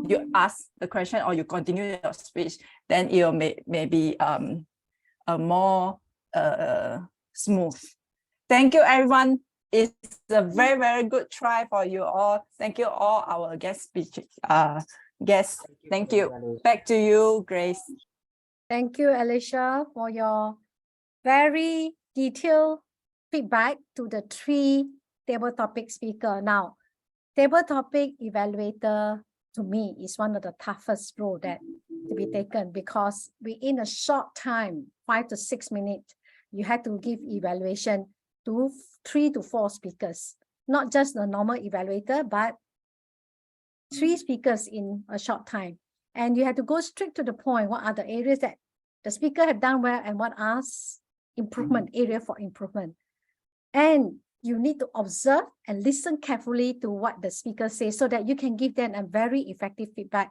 you ask the question or you continue your speech, then it may be a more smooth. Thank you, everyone. It's a very, very good try for you all. Thank you all our guests. Thank you. Back to you, Grace. Thank you, Alicia, for your very detailed feedback to the 3 table topic speaker. Now, table topic evaluator to me is one of the toughest role that to be taken, because within a short time, 5 to 6 minutes, you had to give evaluation to 3 to 4 speakers, not just the normal evaluator, but 3 speakers in a short time. And you had to go straight to the point. What are the areas that the speaker have done well and what are improvement area for improvement? And you need to observe and listen carefully to what the speaker says so that you can give them a very effective feedback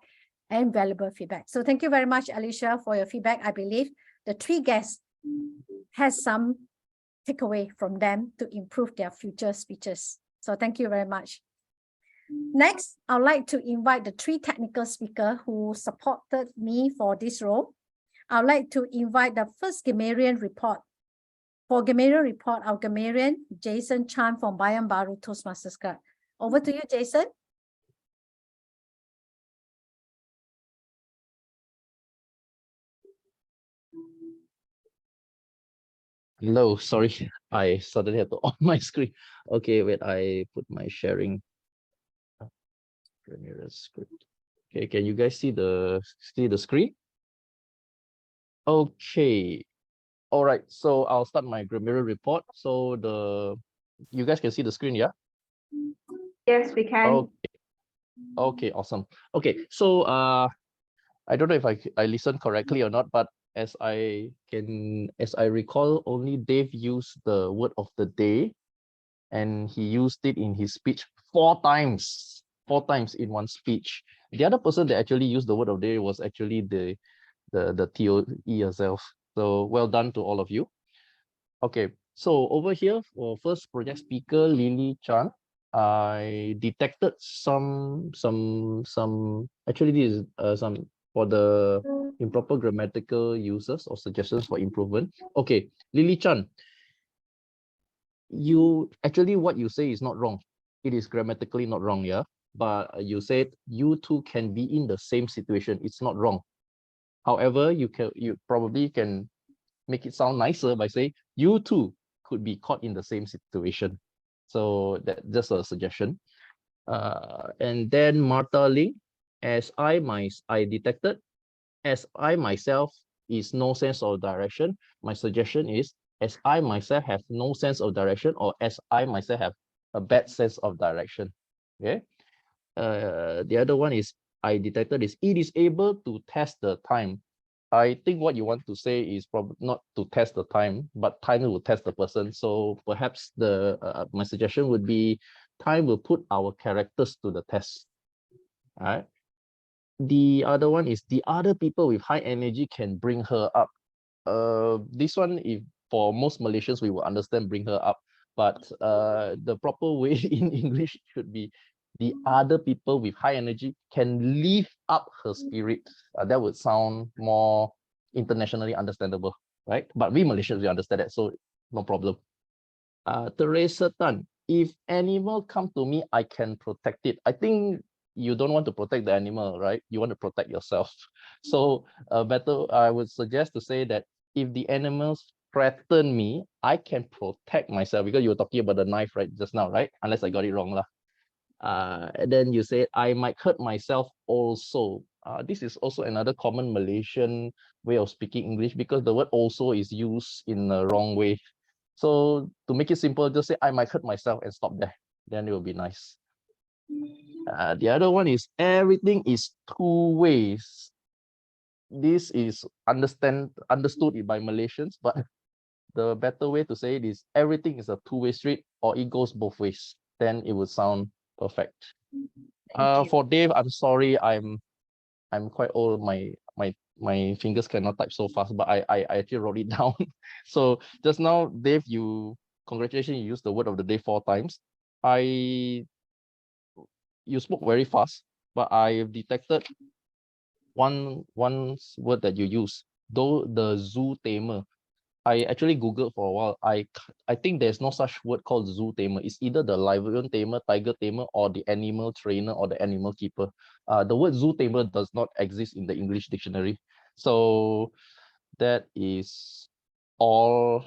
and valuable feedback. So thank you very much, Alicia, for your feedback. I believe the 3 guests has some takeaway from them to improve their future speeches. So thank you very much. Next, I'd like to invite the 3 technical speakers who supported me for this role. I'd like to invite the first grammarian report. For grammarian report, our grammarian, Jason Chan from Bayan Baru Toastmasters Club. Over to you, Jason. Hello, sorry, I suddenly had to on my screen. Okay, wait, I put my sharing Premiere script. Okay, can you guys see the screen? Okay, all right. So I'll start my grammar report. So you guys can see the screen, yeah? Yes, we can. Okay. Okay, awesome. Okay, so I don't know if I listened correctly or not, but as I recall, only Dave used the word of the day, and he used it in his speech 4 times in one speech. The other person that actually used the word of the day was actually the TOE herself. So well done to all of you. Okay, so over here for first project speaker, Lily Chan, I detected some actually this is some for the improper grammatical uses or suggestions for improvement. Okay, Lily Chan, you actually what you say is not wrong. It is grammatically not wrong, yeah. But you said you two can be in the same situation. It's not wrong. However, you probably can make it sound nicer by saying you two could be caught in the same situation. So that just a suggestion. And then Martha Ling, as I detected, as I myself is no sense of direction. My suggestion is, as I myself have no sense of direction, or as I myself have a bad sense of direction. Okay. The other one is I detected is it is able to test the time. I think what you want to say is probably not to test the time, but time will test the person. So perhaps the my suggestion would be time will put our characters to the test. All right. The other one is the other people with high energy can bring her up. This one, if for most Malaysians, we will understand bring her up, but the proper way in English should be the other people with high energy can lift up her spirit. That would sound more internationally understandable, right? But we Malaysians, we understand that, so no problem. Teresa Tan, if animal come to me, I can protect it. I think you don't want to protect the animal, right? You want to protect yourself. So better, I would suggest to say that if the animals threaten me, I can protect myself, because you were talking about the knife, right, just now, right? Unless I got it wrong lah. And then you say I might hurt myself also. This is also another common Malaysian way of speaking English, because the word also is used in the wrong way. So to make it simple, just say I might hurt myself and stop there. Then it will be nice. The other one is everything is two ways. This is understood by Malaysians, but the better way to say it is everything is a two-way street, or it goes both ways. Then it would sound perfect. For Dave, I'm sorry, I'm quite old. My fingers cannot type so fast, but I actually wrote it down. So just now, Dave, congratulations, you used the word of the day 4 times. You spoke very fast, but I detected one word that you use, though the zoo tamer. I actually Googled for a while. I think there's no such word called zoo tamer. It's either the lion tamer, tiger tamer, or the animal trainer, or the animal keeper. The word zoo tamer does not exist in the English dictionary. So that is all.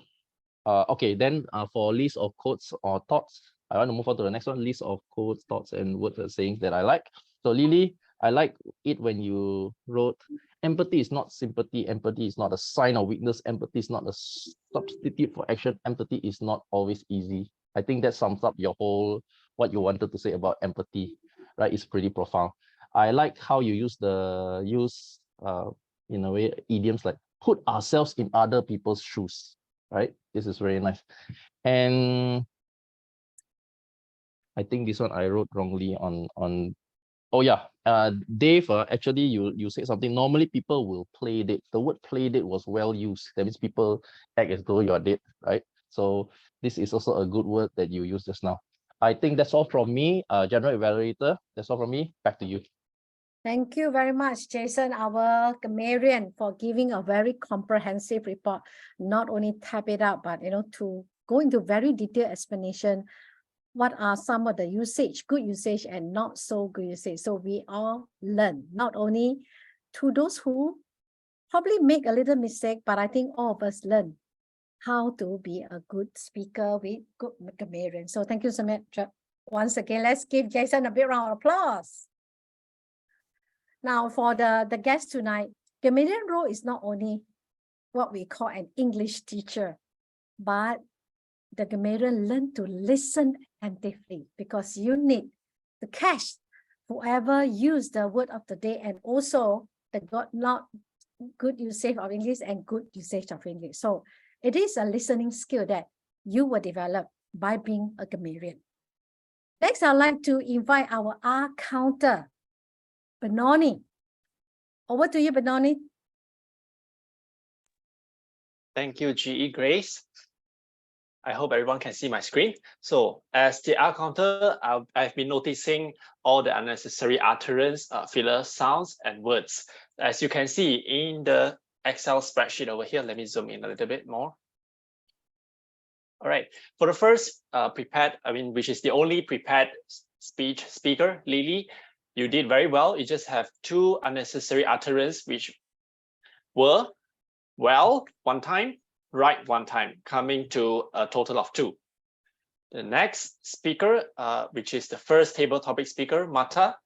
Okay, then for list of quotes or thoughts, I want to move on to the next one, list of quotes, thoughts, and words and sayings that I like. So Lily, I like it when you wrote, empathy is not sympathy. Empathy is not a sign of weakness. Empathy is not a substitute for action. Empathy is not always easy. I think that sums up your whole, what you wanted to say about empathy, right? It's pretty profound. I like how you use in a way, idioms like put ourselves in other people's shoes, right? This is very nice. And I think this one I wrote wrongly on oh yeah, Dave, actually you said something. Normally people will play date. The word play date was well used. That means people act as though you're dead, right? So this is also a good word that you used just now. I think that's all from me, General Evaluator. That's all from me. Back to you. Thank you very much, Jason, our grammarian, for giving a very comprehensive report. Not only type it out, but to go into very detailed explanation. What are some of the usage, good usage and not so good usage? So we all learn, not only to those who probably make a little mistake, but I think all of us learn how to be a good speaker with good grammarian. So thank you so much. Once again, let's give Jason a big round of applause. Now for the guest tonight, grammarian role is not only what we call an English teacher, but the grammarian learn to listen attentively, because you need to catch whoever use the word of the day, and also the not good usage of English and good usage of English. So it is a listening skill that you will develop by being a grammarian. Next, I'd like to invite our R counter, Benoni. Over to you, Benoni. Thank you, GE Grace. I hope everyone can see my screen. So as the R counter, I've been noticing all the unnecessary utterance, filler sounds and words. As you can see in the Excel spreadsheet over here, let me zoom in a little bit more. All right, for the first which is the only prepared speaker, Lily, you did very well. You just have 2 unnecessary utterance, which were well 1 time, right 1 time, coming to a total of 2. The next speaker, which is the first table topic speaker, Martha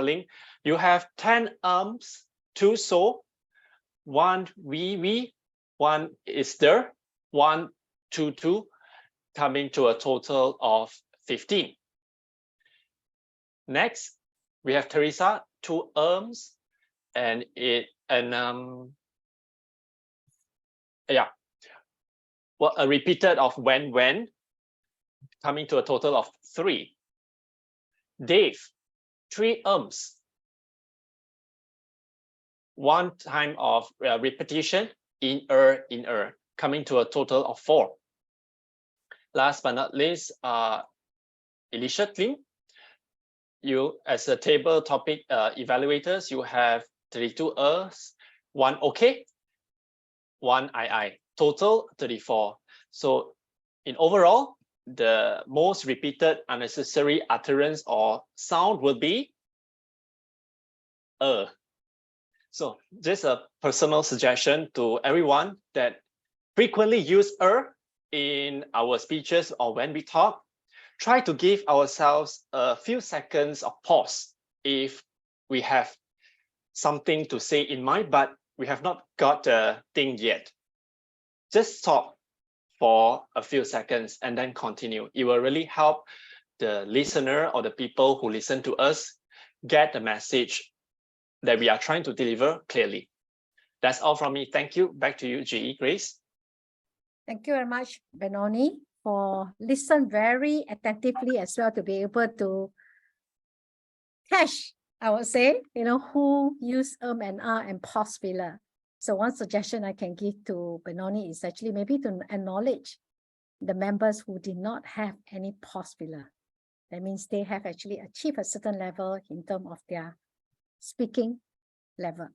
Ling. You have 10 arms, 2 so, 1 we, 1 is there, 1 to, coming to a total of 15. Next, we have Teresa, 2 arms, and a repeated of when, coming to a total of 3. Dave, 3 arms, 1 time of repetition, in coming to a total of 4. Last but not least, Elisha Klim, you as a table topic evaluators, you have 32 E's, 1 okay, 1 I, total 34. So in overall, the most repeated unnecessary utterance or sound will be So just a personal suggestion to everyone that frequently use in our speeches or when we talk. Try to give ourselves a few seconds of pause if we have something to say in mind, but we have not got the thing yet. Just stop for a few seconds and then continue. It will really help the listener or the people who listen to us get the message that we are trying to deliver clearly. That's all from me. Thank you. Back to you, GE Grace. Thank you very much, Benoni, for listen very attentively as well to be able to catch, I would say, who use and and pause filler. So one suggestion I can give to Benoni is actually maybe to acknowledge the members who did not have any pause filler. That means they have actually achieved a certain level in terms of their speaking level.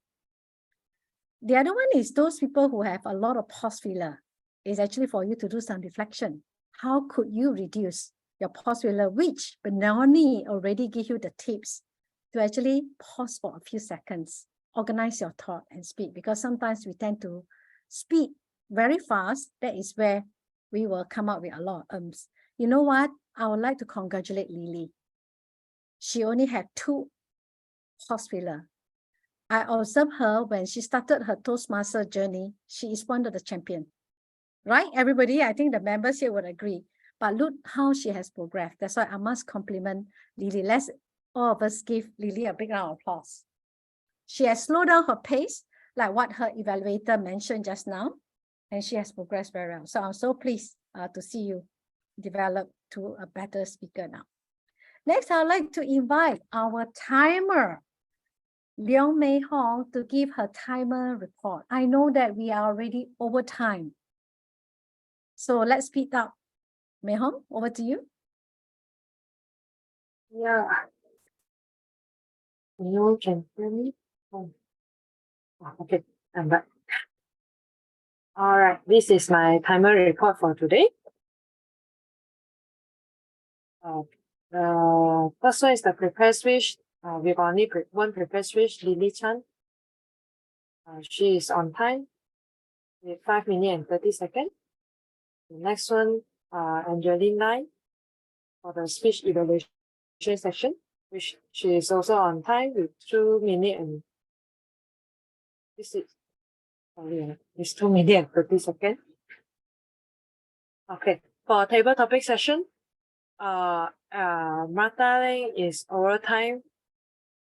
The other one is those people who have a lot of pause filler is actually for you to do some reflection. How could you reduce your pause filler, which Benoni already gave you the tips to actually pause for a few seconds, organize your thought and speak, because sometimes we tend to speak very fast. That is where we will come up with a lot of ums. You know what? I would like to congratulate Lily. She only had 2 pause filler. I observed her when she started her Toastmaster journey. She is one of the champions. Right, everybody? I think the members here would agree. But look how she has progressed. That's why I must compliment Lily. Let's all of us give Lily a big round of applause. She has slowed down her pace, like what her evaluator mentioned just now, and she has progressed very well. So I'm so pleased to see you develop to a better speaker now. Next, I'd like to invite our timer, Leong Mei Hong, to give her timer report. I know that we are already over time. So let's speed up. Mei Hong, over to you. Yeah. You can hear me? Oh. Okay, I'm back. All right, this is my timer report for today. The first one is the prepared speech. We've only one prepared speech, Lily Chan. She is on time with 5 minutes and 30 seconds. The next one, Angeline Lai for the speech evaluation session, which she is also on time with 2 minutes and it's 2 minutes and 30 seconds. Okay, for table topic session, Martha Ling is over time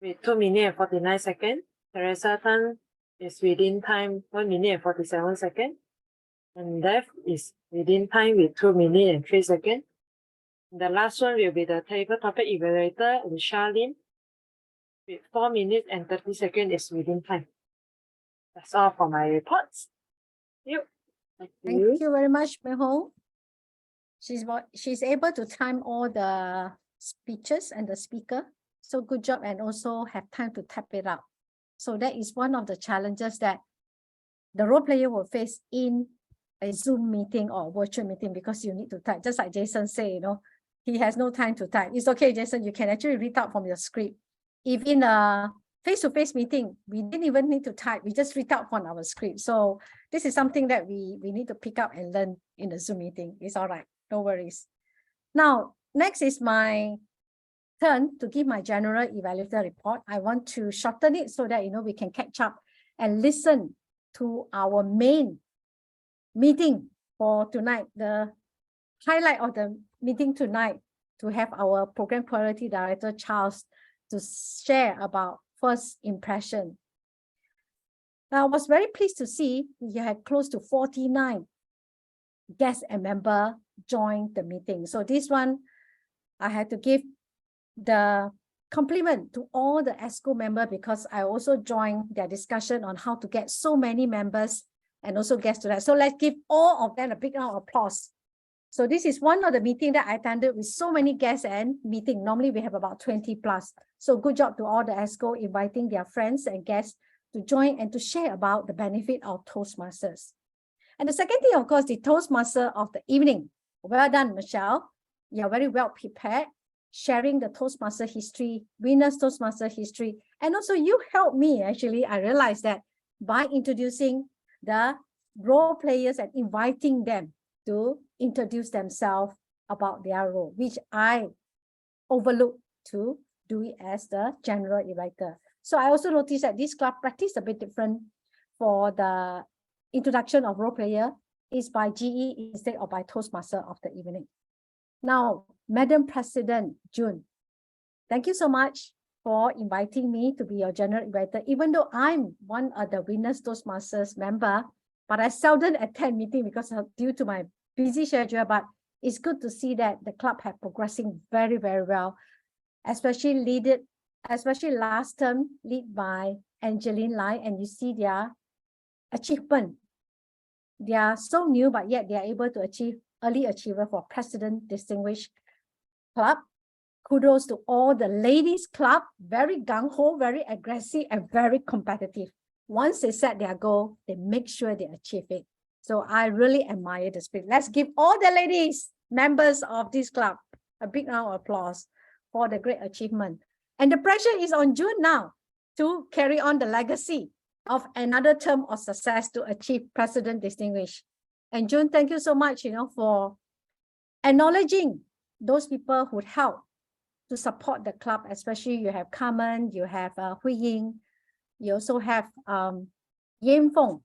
with 2 minutes and 49 seconds. Teresa Tan is within time 1 minute and 47 seconds. And Dev is within time with 2 minutes and 3 seconds. The last one will be the table topic evaluator, Elisha Lim, with 4 minutes and 30 seconds is within time. That's all for my reports. Thank you very much, Mei Hong. She's able to time all the speeches and the speaker. So good job, and also have time to type it out. So that is one of the challenges that the role player will face in a Zoom meeting or virtual meeting, because you need to type. Just like Jason said, he has no time to type. It's okay, Jason, you can actually read out from your script. If in a face-to-face meeting, we didn't even need to type, we just read out from our script. So this is something that we need to pick up and learn in the Zoom meeting. It's all right, no worries. Now, next is my turn to give my general evaluator report. I want to shorten it so that, we can catch up and listen to our main meeting for tonight, the highlight of the meeting tonight, to have our Program Quality Director, Charles, to share about first impression. Now, I was very pleased to see you had close to 49 guests and members join the meeting. So this one, I had to give the compliment to all the ESCO members, because I also joined their discussion on how to get so many members and also guests to that. So let's give all of them a big round of applause. So this is one of the meetings that I attended with so many guests and meeting. Normally we have about 20 plus. So good job to all the ESCO inviting their friends and guests to join and to share about the benefit of Toastmasters. And the second thing, of course, the Toastmaster of the evening. Well done, Michelle. You're very well prepared, sharing the Toastmaster history, winners Toastmaster history. And also you helped me, actually. I realized that by introducing the role players and inviting them to introduce themselves about their role, which I overlooked to do it as the general evaluator. So I also noticed that this club practice a bit different for the introduction of role player is by GE instead of by Toastmaster of the evening. Now, Madam President June, thank you so much for inviting me to be your general evaluator, even though I'm one of the winners Toastmasters member, but I seldom attend meeting because due to my busy schedule. But it's good to see that the club have progressing very, very well, especially last term led by Angeline Lai, and you see their achievement. They are so new, but yet they are able to achieve early achiever for President Distinguished Club. Kudos to all the ladies club, very gung-ho, very aggressive, and very competitive. Once they set their goal, they make sure they achieve it. So I really admire the spirit. Let's give all the ladies, members of this club, a big round of applause for the great achievement. And the pressure is on June now to carry on the legacy of another term of success to achieve President Distinguished. And June, thank you so much, for acknowledging those people who help to support the club, especially you have Carmen, you have Hui Ying, you also have Yin Feng,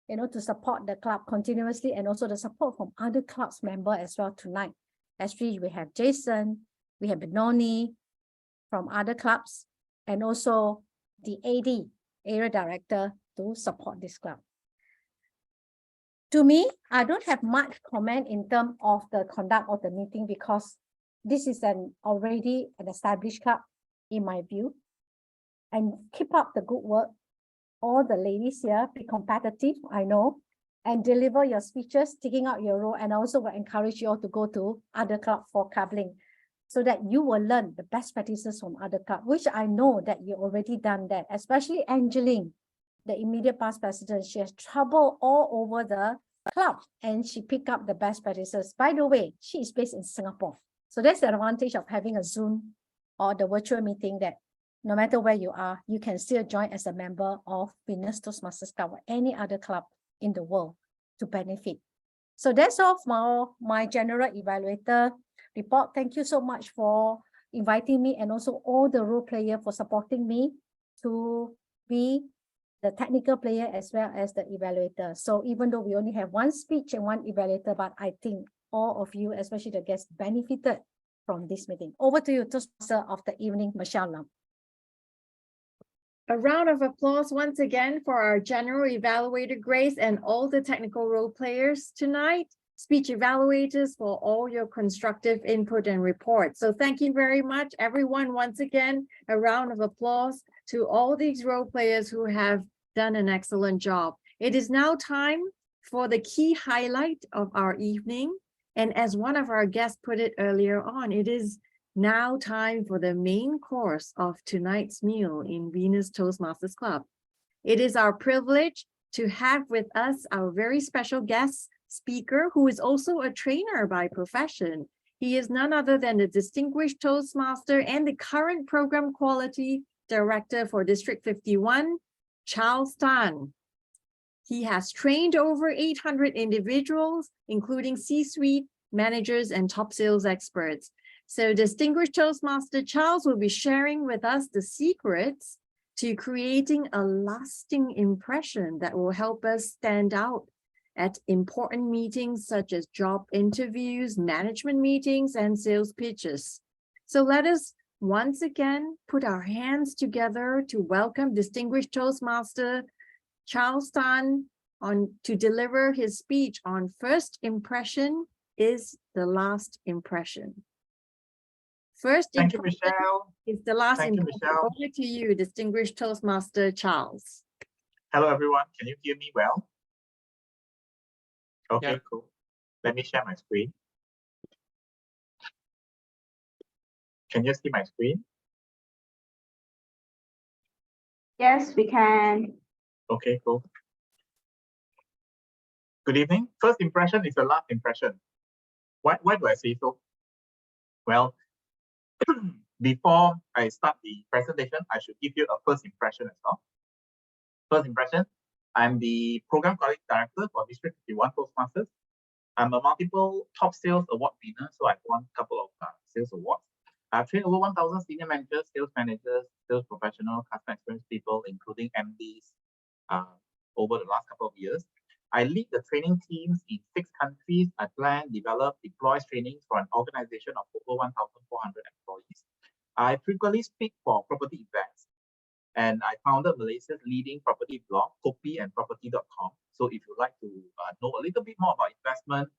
to support the club continuously, and also the support from other clubs member as well tonight. Actually, we have Jason, we have Benoni from other clubs, and also the AD, area director, to support this club. To me, I don't have much comment in terms of the conduct of the meeting, because this is already an established club in my view. And keep up the good work. All the ladies here, be competitive, I know, and deliver your speeches, taking out your role. And I also will encourage you all to go to other clubs for coupling, so that you will learn the best practices from other clubs, which I know that you already done that, especially Angeline, the immediate past president. She has traveled all over the club and she picked up the best practices. By the way, she is based in Singapore. So that's the advantage of having a Zoom or the virtual meeting, that no matter where you are, you can still join as a member of Winners Toastmasters Club or any other club in the world to benefit. So that's all for my general evaluator report. Thank you so much for inviting me, and also all the role players for supporting me to be the technical player as well as the evaluator. So even though we only have one speech and one evaluator, but I think all of you, especially the guests, benefited from this meeting. Over to you, Toastmaster of the evening, Michelle Lam. A round of applause once again for our general evaluator Grace and all the technical role players tonight, speech evaluators, for all your constructive input and reports. So thank you very much, everyone. Once again, a round of applause to all these role players who have done an excellent job. It is now time for the key highlight of our evening. And as one of our guests put it earlier on, it is now time for the main course of tonight's meal in Venus Toastmasters Club. It is our privilege to have with us our very special guest speaker, who is also a trainer by profession. He is none other than the distinguished Toastmaster and the current program quality director for District 51, Charles Tan. He has trained over 800 individuals, including C-suite, managers, and top sales experts. So distinguished Toastmaster Charles will be sharing with us the secrets to creating a lasting impression that will help us stand out at important meetings such as job interviews, management meetings, and sales pitches. So let us once again put our hands together to welcome distinguished Toastmaster Charles Tan to deliver his speech on first impression is the last impression. First Thank you, impression Michelle. is the last Thank you, impression. Michelle. Over to you, distinguished Toastmaster Charles. Hello, everyone. Can you hear me well? Okay, Yeah. cool. Let me share my screen. Can you see my screen? Yes, we can. Okay, cool. Good evening. First impression is the last impression. Why do I say so? Well, before I start the presentation, I should give you a first impression as well. First impression, I'm the Program Quality Director for District 51 Toastmasters. I'm a multiple top sales award winner, so I've won a couple of sales awards. I've trained over 1,000 senior managers, sales managers, sales professionals, customer experience people, including MDs, over the last couple of years. I lead the training teams in 6 countries. I plan, develop, deploy trainings for an organization of over 1,400 employees. I frequently speak for property events, and I founded Malaysia's leading property blog, kopiandproperty.com. So if you'd like to know a little bit more about investment,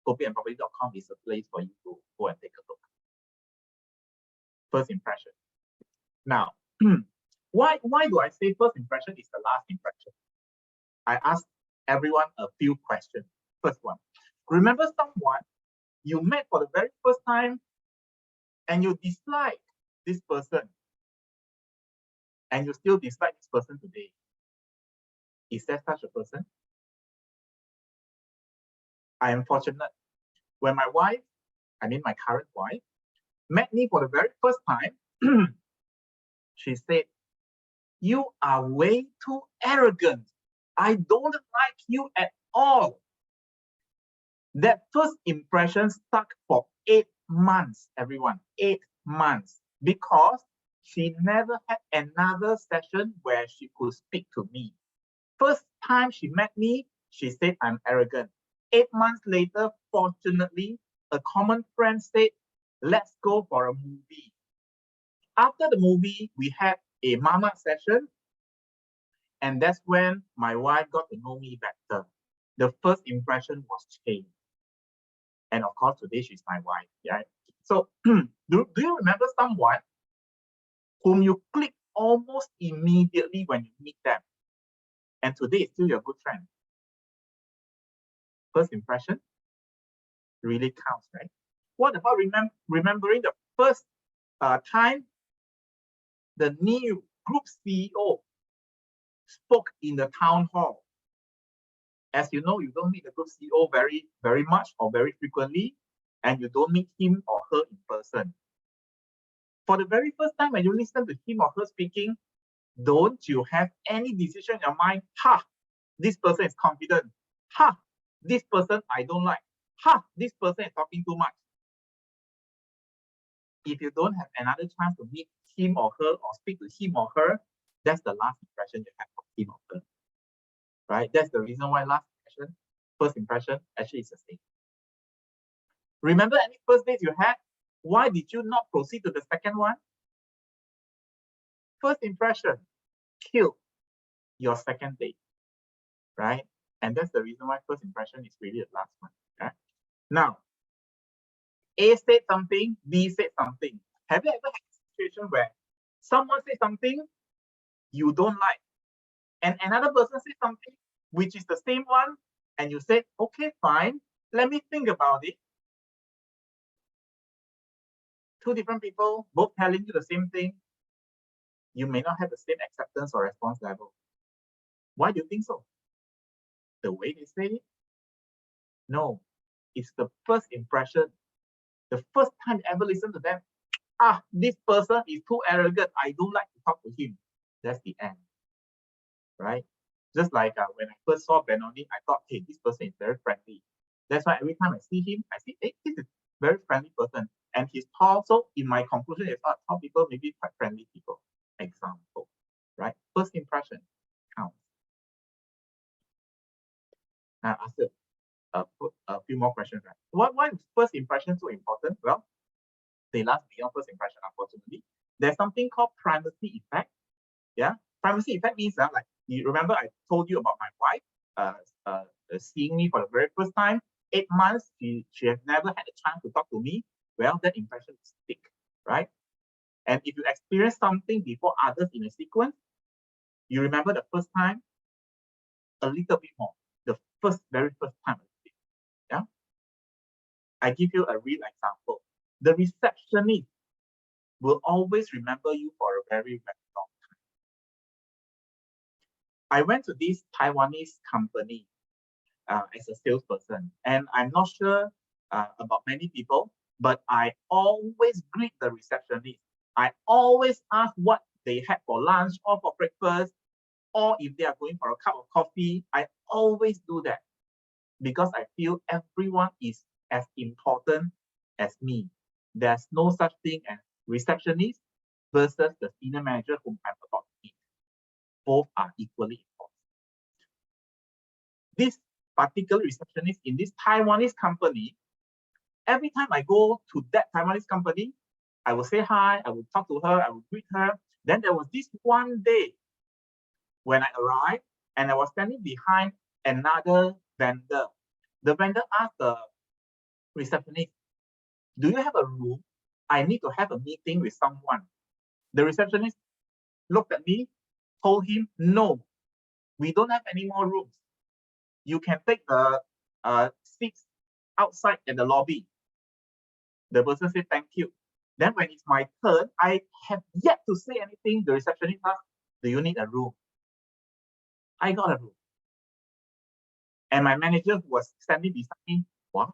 kopiandproperty.com is a place for you to go and take a look. First impression. Now, why do I say first impression is the last impression? I asked everyone a few questions. First one, remember someone you met for the very first time and you dislike this person and you still dislike this person today? Is there such a person? I am fortunate. When my wife, I mean my current wife, met me for the very first time, she said, "You are way too arrogant. I don't like you at all." That first impression stuck for 8 months, everyone, 8 months, because she never had another session where she could speak to me. First time she met me, she said I'm arrogant. 8 months later, fortunately, a common friend said, "Let's go for a movie." After the movie, we had a mama session, and that's when my wife got to know me better. The first impression was changed. And of course, today she's my wife, right? So do you remember someone whom you click almost immediately when you meet them, and today is still your good friend? First impression really counts, right? What about remembering the first time the new group CEO spoke in the town hall? As you know, you don't meet the group CEO very much or very frequently, and you don't meet him or her in person. For the very first time when you listen to him or her speaking, don't you have any decision in your mind? Ha, this person is confident. Ha, this person I don't like. Ha, this person is talking too much. If you don't have another chance to meet him or her or speak to him or her, that's the last impression you have of him or her. Right? That's the reason why last impression, first impression actually is the same. Remember any first dates you had? Why did you not proceed to the second one? First impression killed your second date, right? And that's the reason why first impression is really the last one. Right? Now, A said something, B said something. Have you ever had a situation where someone said something you don't like, and another person said something which is the same one, and you say, "Okay, fine, let me think about it"? Two different people, both telling you the same thing, you may not have the same acceptance or response level. Why do you think so? The way they say it? No, it's the first impression. The first time you ever listen to them, this person is too arrogant, I don't like to talk to him. That's the end, right? Just like when I first saw Benoni, I thought, hey, this person is very friendly. That's why every time I see him, I see, hey, this is a very friendly person. And he's tall. So in my conclusion is tall people may be quite friendly people. Example, right? First impression counts. Now ask you a few more questions, right? Why is first impression so important? Well, they last beyond first impression, unfortunately. There's something called primacy effect. Yeah, primacy effect means that, like, you remember I told you about my wife seeing me for the very first time. 8 months, she has never had a chance to talk to me. Well, that impression is thick, right? And if you experience something before others in a sequence, you remember the first time a little bit more. The very first time. Yeah. I give you a real example. The receptionist will always remember you for a very, very long time. I went to this Taiwanese company as a salesperson, and I'm not sure about many people, but I always greet the receptionist. I always ask what they had for lunch or for breakfast, or if they are going for a cup of coffee. I always do that because I feel everyone is as important as me. There's no such thing as receptionist versus the senior manager whom I'm about to meet. Both are equally important. This particular receptionist in this Taiwanese company, every time I go to that Taiwanese company, I will say hi, I will talk to her, I will greet her. Then there was this one day when I arrived and I was standing behind another vendor. The vendor asked the receptionist, do you have a room? I need to have a meeting with someone. The receptionist looked at me, told him, no, we don't have any more rooms. You can take the seats outside in the lobby. The person said, thank you. Then when it's my turn, I have yet to say anything. The receptionist asked, do you need a room? I got a room. And my manager who was standing beside me, what?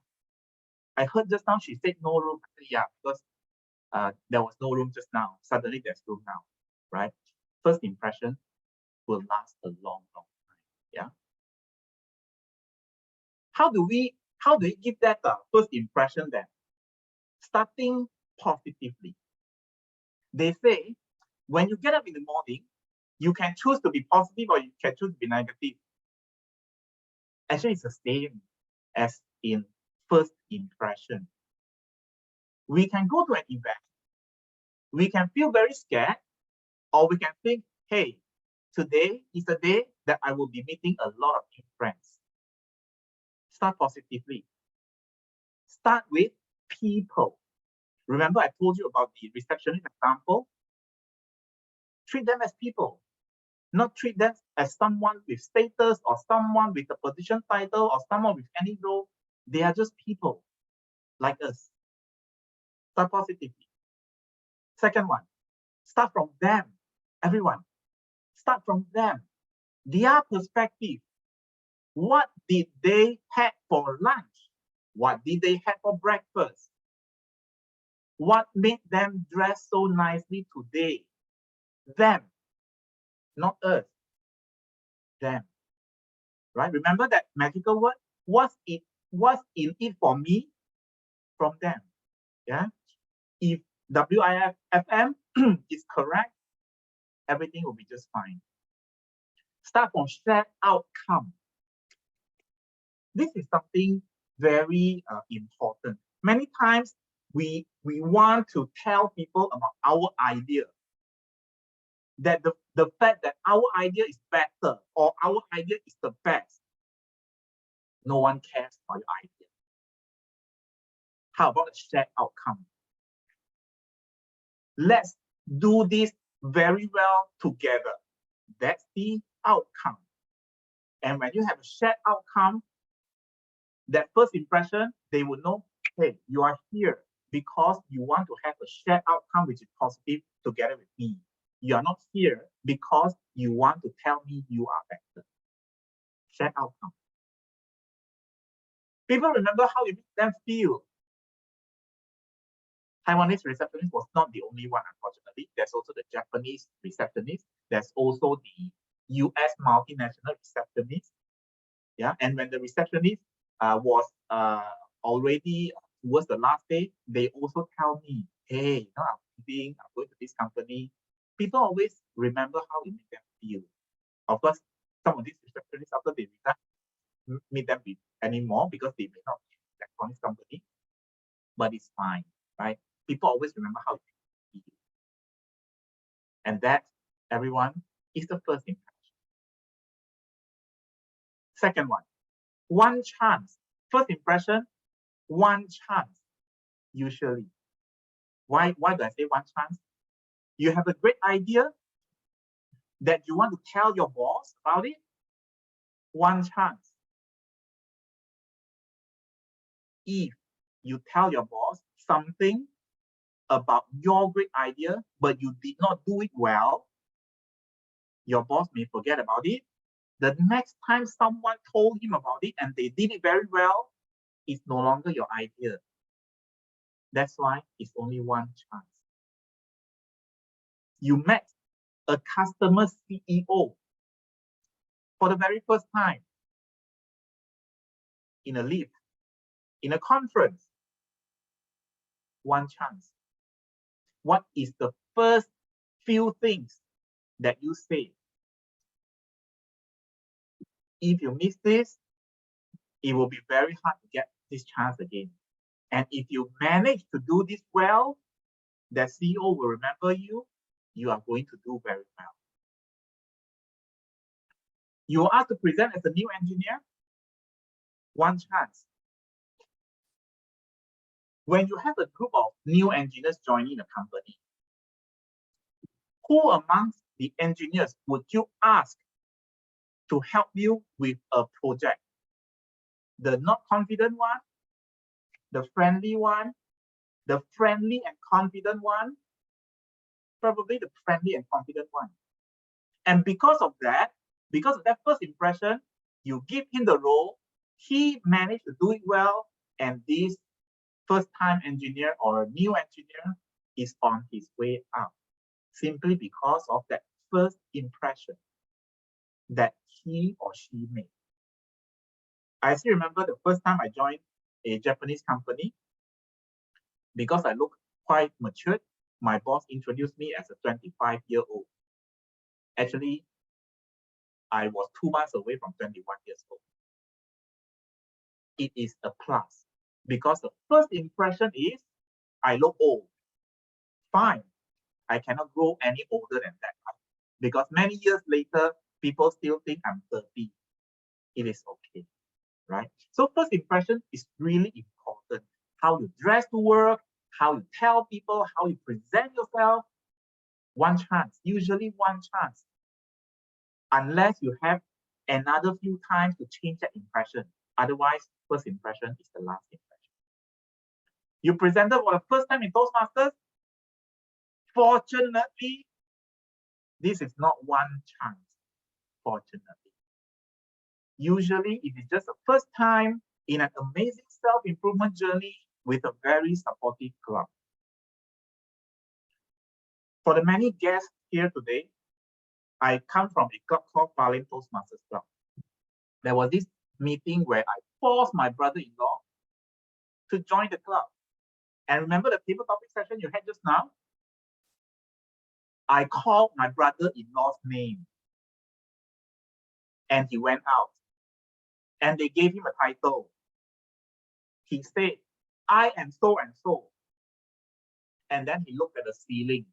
I heard just now she said no room. I said, yeah, because there was no room just now. Suddenly there's room now, right? First impression will last a long, long time. Yeah. How do we give that first impression then? Starting positively. They say when you get up in the morning, you can choose to be positive or you can choose to be negative. Actually, it's the same as in first impression. We can go to an event, we can feel very scared, or we can think, hey, today is a day that I will be meeting a lot of new friends. Start positively. Start with people. Remember, I told you about the receptionist example? Treat them as people. Not treat them as someone with status or someone with a position title or someone with any role. They are just people like us. Start positively. Second one, start from them. Everyone, start from them. Their perspective. What did they have for lunch? What did they have for breakfast? What made them dress so nicely today? Them, not us. Them. Right? Remember that magical word? What's in it for me? From them. Yeah. If WIFM is correct, everything will be just fine. Start from shared outcome. This is something very important. Many times we want to tell people about our idea. That the fact that our idea is better or our idea is the best. No one cares about your idea. How about a shared outcome? Let's do this very well together. That's the outcome. And when you have a shared outcome, that first impression, they will know, hey, you are here because you want to have a shared outcome which is positive together with me. You are not here because you want to tell me you are better. Shared outcome. People remember how it makes them feel. Taiwanese receptionist was not the only one, unfortunately. There's also the Japanese receptionist. There's also the US multinational receptionist. Yeah, and when the receptionist was already towards the last day, they also tell me, hey, you know, I'm going to this company. People always remember how it made them feel. Of course, some of these receptionists, after they resign, meet them anymore because they may not be an electronics company, but it's fine, right? People always remember how it made them feel. And that, everyone, is the first impression. Second one chance. First impression, one chance, usually. Why do I say one chance? You have a great idea that you want to tell your boss about it, one chance. If you tell your boss something about your great idea, but you did not do it well, your boss may forget about it. The next time someone told him about it and they did it very well, it's no longer your idea. That's why it's only one chance. You met a customer CEO for the very first time in a lift, in a conference. One chance. What is the first few things that you say? If you miss this, it will be very hard to get this chance again. And if you manage to do this well, the CEO will remember you. You are going to do very well. You are asked to present as a new engineer. One chance. When you have a group of new engineers joining the company, who amongst the engineers would you ask to help you with a project? The not confident one, the friendly one, the friendly and confident one, probably the friendly and confident one. And because of that first impression, you give him the role, he managed to do it well, and this first-time engineer or a new engineer is on his way up, simply because of that first impression that he or she made. I still remember the first time I joined a Japanese company. Because I look quite matured, my boss introduced me as a 25-year-old. Actually, I was 2 months away from 21 years old. It is a plus because the first impression is I look old. Fine, I cannot grow any older than that, because many years later, people still think I'm 30. It is okay, right? So first impression is really important. How you dress to work, how you tell people, how you present yourself. One chance, usually one chance. Unless you have another few times to change that impression. Otherwise, first impression is the last impression. You presented for the first time in Toastmasters. Fortunately, this is not one chance. Fortunately. Usually, it is just the first time in an amazing self-improvement journey with a very supportive club. For the many guests here today, I come from a club called Toastmasters Club. There was this meeting where I forced my brother-in-law to join the club. And remember the table topic session you had just now? I called my brother-in-law's name. And he went out. And they gave him a title. He said, I am so and so. And then he looked at the ceiling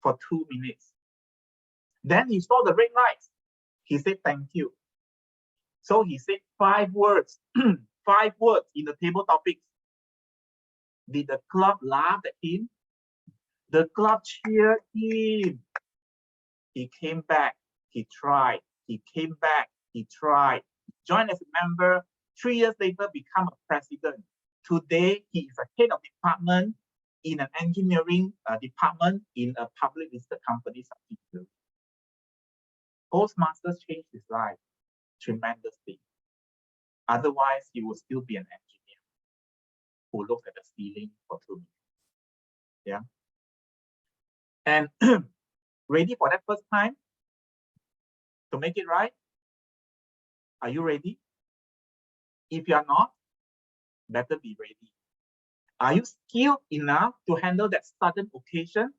for 2 minutes. Then he saw the red lights. He said, thank you. So he said 5 words, 5 words in the table topics. Did the club laugh at him? The club cheered him. He came back. He tried. He came back. He tried. Joined as a member. 3 years later, become a president. Today, he is a head of department in an engineering department in a public listed company subsidiary. Toastmasters changed his life tremendously. Otherwise, he would still be an engineer who looked at the ceiling for 2 minutes. Yeah. And ready for that first time to make it right? Are you ready? If you are not, better be ready. Are you skilled enough to handle that sudden occasion?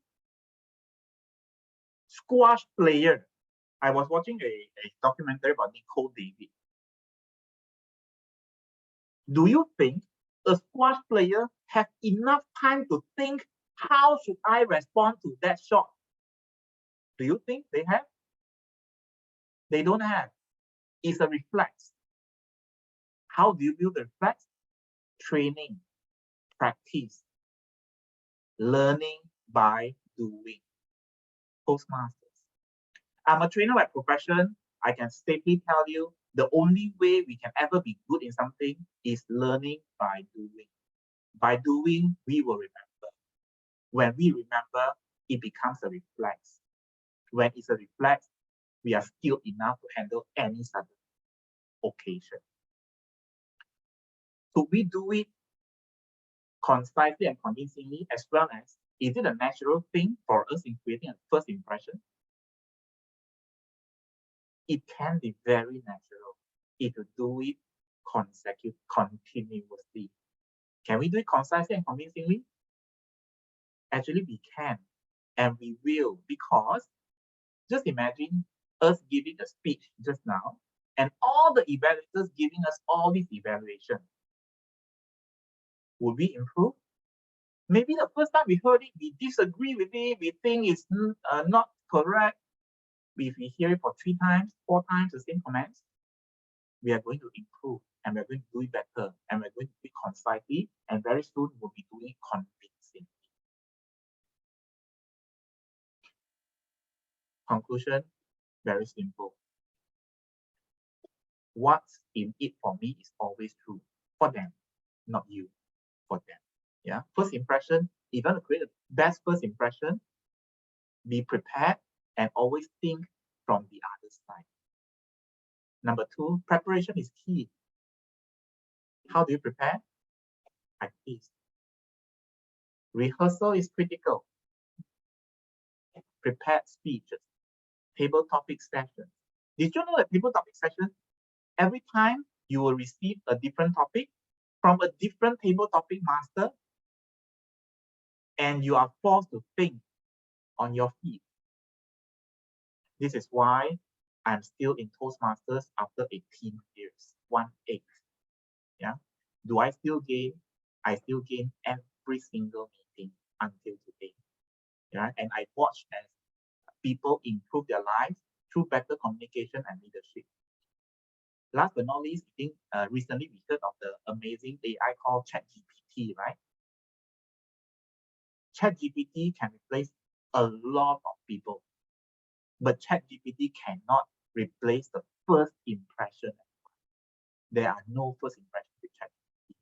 Squash player. I was watching a documentary about Nicole David. Do you think a squash player have enough time to think, how should I respond to that shot? Do you think they have? They don't have. It's a reflex. How do you build the reflex? Training, practice, learning by doing. Toastmasters. I'm a trainer by profession. I can safely tell you the only way we can ever be good in something is learning by doing. By doing, we will remember. When we remember, it becomes a reflex. When it's a reflex, we are skilled enough to handle any sudden occasion. So we do it concisely and convincingly, as well as, is it a natural thing for us in creating a first impression? It can be very natural if you do it continuously. Can we do it concisely and convincingly? Actually, we can, and we will, because just imagine us giving a speech just now, and all the evaluators giving us all these evaluations. Would we improve? Maybe the first time we heard it, we disagree with it, we think it's not correct. If we hear it for 3 times, 4 times, the same comments, we are going to improve, and we're going to do it better, and we're going to do it concisely, and very soon we'll be doing it convincingly. Conclusion, very simple. What's in it for me is always true for them, not you, for them. Yeah. First impression, if you want to create the best first impression, be prepared and always think from the other side. Number 2, preparation is key. How do you prepare? Practice. Rehearsal is critical. Prepared speeches, table topic sessions. Did you know that table topic session, every time you will receive a different topic from a different table topic master, and you are forced to think on your feet. This is why I'm still in Toastmasters after 18 years, 18. Yeah. Do I still gain? I still gain every single meeting until today. Yeah. And I watch as people improve their lives through better communication and leadership. Last but not least, I think recently we heard of the amazing AI called ChatGPT, right? ChatGPT can replace a lot of people, but ChatGPT cannot replace the first impression. There are no first impressions with ChatGPT.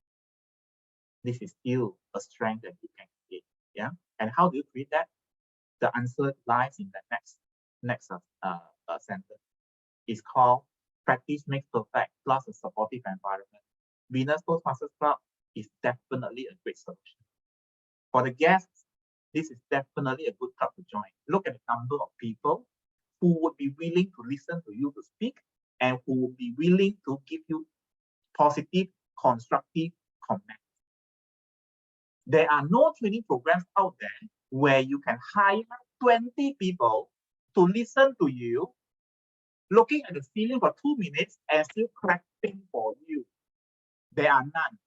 This is still a strength that you can create. Yeah. And how do you create that? The answer lies in the next sentence. It's called practice makes perfect plus a supportive environment. Venus Toastmasters Club is definitely a great solution. For the guests, this is definitely a good club to join. Look at the number of people who would be willing to listen to you to speak and who would be willing to give you positive, constructive comments. There are no training programs out there where you can hire 20 people to listen to you, looking at the ceiling for 2 minutes and still clapping for you. There are none.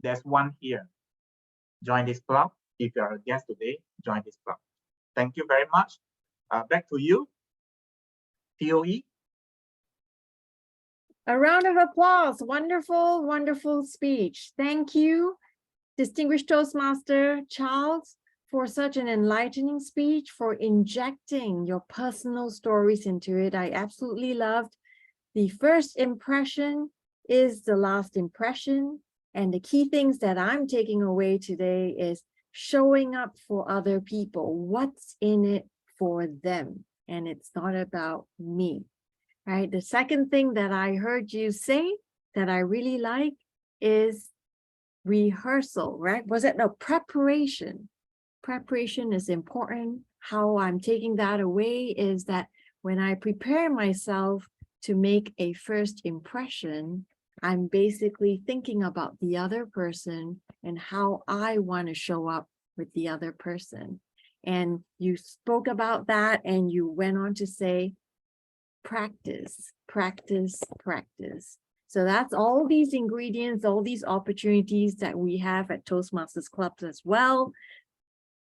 There's one here. Join this club. If you are a guest today, join this club. Thank you very much. Back to you, TOE. A round of applause. Wonderful, wonderful speech. Thank you, distinguished Toastmaster Charles, for such an enlightening speech, for injecting your personal stories into it. I absolutely loved. The first impression is the last impression. And the key things that I'm taking away today is showing up for other people. What's in it for them? And it's not about me, right? The second thing that I heard you say that I really like is rehearsal, right? Was it no preparation? Preparation is important. How I'm taking that away is that when I prepare myself to make a first impression, I'm basically thinking about the other person and how I want to show up with the other person. And you spoke about that and you went on to say, practice, practice, practice. So that's all these ingredients, all these opportunities that we have at Toastmasters Clubs as well.